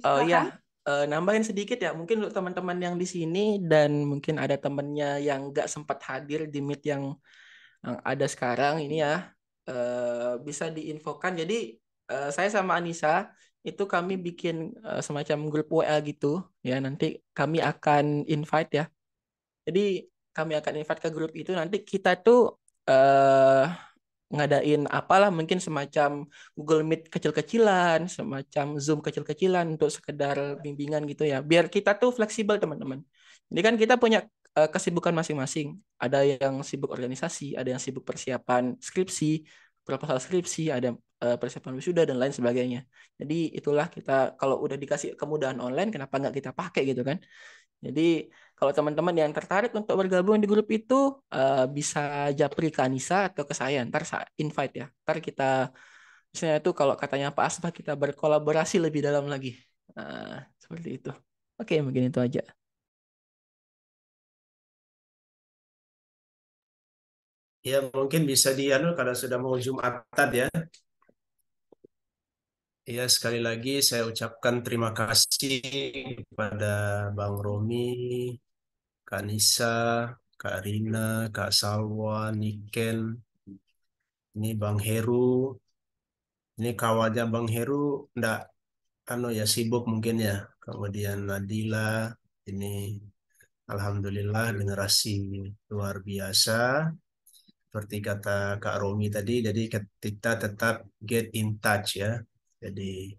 Oh iya, silakan. nambahin sedikit ya. Mungkin untuk teman-teman yang di sini dan mungkin ada temennya yang nggak sempat hadir di meet yang ada sekarang ini ya, bisa diinfokan. Jadi saya sama Anissa itu kami bikin semacam grup WA gitu ya. Nanti kami akan invite ya. Jadi kami akan invite ke grup itu. Nanti kita tuh ngadain apalah mungkin semacam Google Meet kecil-kecilan, semacam Zoom kecil-kecilan untuk sekedar bimbingan gitu ya. Biar kita tuh fleksibel teman-teman. Jadi kan kita punya kesibukan masing-masing. Ada yang sibuk organisasi, ada yang sibuk persiapan skripsi, proposal skripsi, ada persiapan wisuda dan lain sebagainya. Jadi itulah kita kalau udah dikasih kemudahan online, kenapa nggak kita pakai gitu kan? Jadi kalau teman-teman yang tertarik untuk bergabung di grup itu bisa japri ke Anissa atau ke saya. Ntar saya invite ya. Ntar kita misalnya itu kalau katanya Pak Asbah kita berkolaborasi lebih dalam lagi. Seperti itu. Oke, mungkin itu aja. Ya mungkin bisa karena sudah mau Jumatan ya. Ya sekali lagi saya ucapkan terima kasih kepada Bang Romi, Kak Nisa, Kak Rina, Kak Salwa, Niken, ini Bang Heru. Ini kawannya Bang Heru enggak ya sibuk mungkin ya. Kemudian Nadila, ini Alhamdulillah generasi luar biasa. Seperti kata Kak Romi tadi, jadi kita tetap get in touch ya. Jadi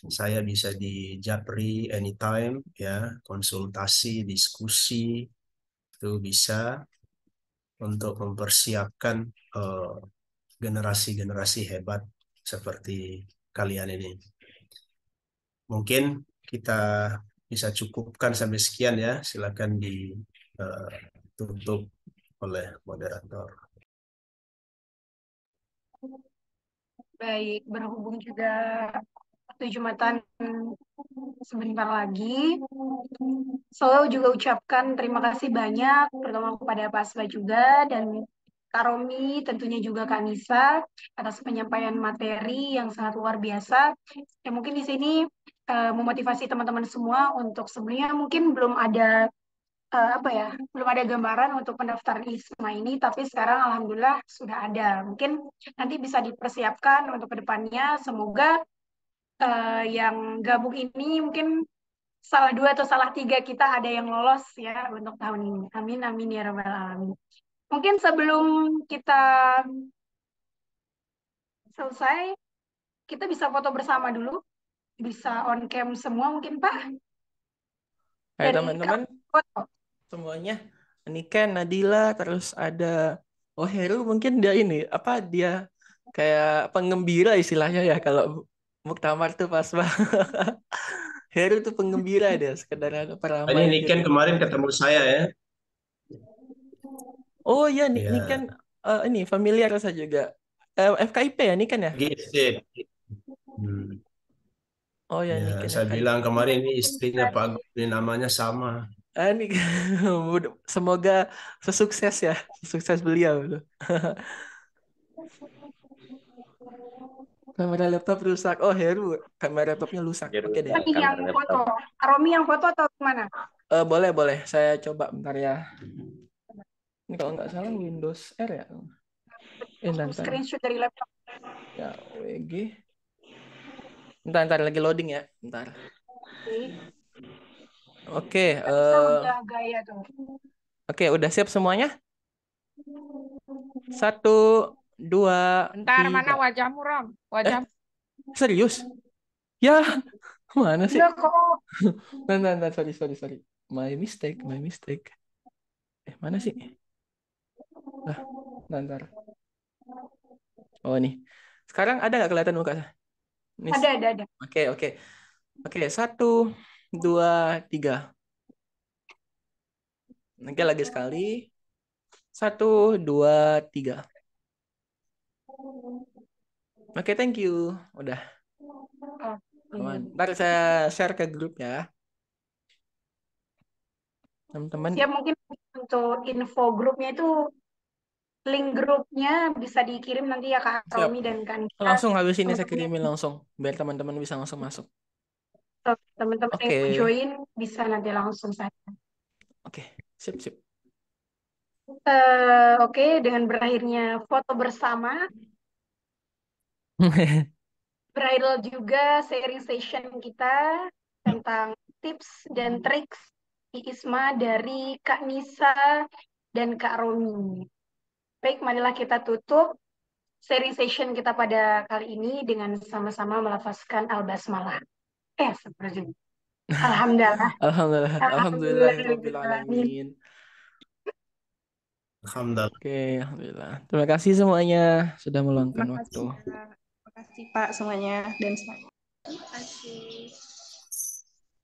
saya bisa di Japri anytime ya, konsultasi, diskusi itu bisa untuk mempersiapkan generasi-generasi hebat seperti kalian ini. Mungkin kita bisa cukupkan sampai sekian ya. Silakan ditutup oleh moderator. Baik, berhubung juga waktu Jumatan sebentar lagi, saya juga ucapkan terima kasih banyak, pertama kepada Pak Asbah juga, dan Kak Romi, tentunya juga Kak Nisa, atas penyampaian materi yang sangat luar biasa. Ya mungkin di sini memotivasi teman-teman semua untuk sebelumnya mungkin belum ada apa ya, belum ada gambaran untuk pendaftaran ISMA ini, tapi sekarang alhamdulillah sudah ada. Mungkin nanti bisa dipersiapkan untuk kedepannya. Semoga yang gabung ini mungkin salah dua atau salah tiga kita ada yang lolos ya untuk tahun ini. Amin amin ya rabbal alamin. Mungkin sebelum kita selesai, kita bisa foto bersama dulu, bisa on cam semua mungkin Pak. Hai Dari teman-teman foto. semuanya. Ini kan Nadila, terus ada Heru, mungkin dia ini apa dia kayak penggembira istilahnya ya kalau muktamar tuh pas banget. Heru tuh penggembira dia, sekedar ada Ini peramai Niken gitu. kemarin ketemu saya ya. Oh iya, ini kan Ya, ini familiar saya juga. FKIP ya, ini kan ya? GSD. Hmm. Oh ya, Ya, ini kan saya FKIP. bilang kemarin ini istrinya Pak Agus, ini namanya sama. Ini semoga sesukses ya, sesukses beliau tuh. Kamera laptop rusak. Oh, Heru, kamera laptopnya rusak. Jadi Oke deh. rusak Ini yang kamera foto. laptop. Romi yang foto atau gimana? Boleh, boleh. Saya coba bentar ya. Ini kalau nggak salah Windows R ya. Bentar, bentar. Screenshot dari laptop. Ya, WG. Bentar, bentar. Lagi loading ya. Bentar. Oke. Bisa udah gaya tuh. Oke, udah siap semuanya? 1, 2, Bentar, mana 3. wajahmu, Rom? Wajah. Serius? Ya, mana sih? Enggak kok. Bentar, bentar. Sorry. My mistake. Mana sih? Lah, bentar. Oh, nih. Sekarang ada nggak kelihatan muka saya? Ini. Ada. Oke. 1, 2, 3. Oke, lagi sekali. 1, 2, 3. Oke, thank you. Udah. Aman. Ntar saya share ke grup ya. Teman-teman. Siap, mungkin untuk info grupnya itu link grupnya bisa dikirim nanti ya Kak Siap. Romi dan Kak Nisa. Langsung habis ini saya Teman-teman kirimin langsung. Biar teman-teman bisa langsung masuk. teman-teman yang Oke. mau join bisa nanti langsung saja. Oke. Sip. Oke, dengan berakhirnya foto bersama, bridal juga sharing session kita tentang tips dan triks ISMA dari Kak Nisa dan Kak Romi. Baik, marilah kita tutup sharing session kita pada kali ini dengan sama-sama melafazkan al-basmalah. Seperti itu. Alhamdulillah. Alhamdulillahirrahmanirrahim. Alhamdulillah. Oke, alhamdulillah. Terima kasih semuanya sudah meluangkan Terima waktu. kasih, Pak. Terima kasih Pak semuanya dan semuanya. Terima kasih.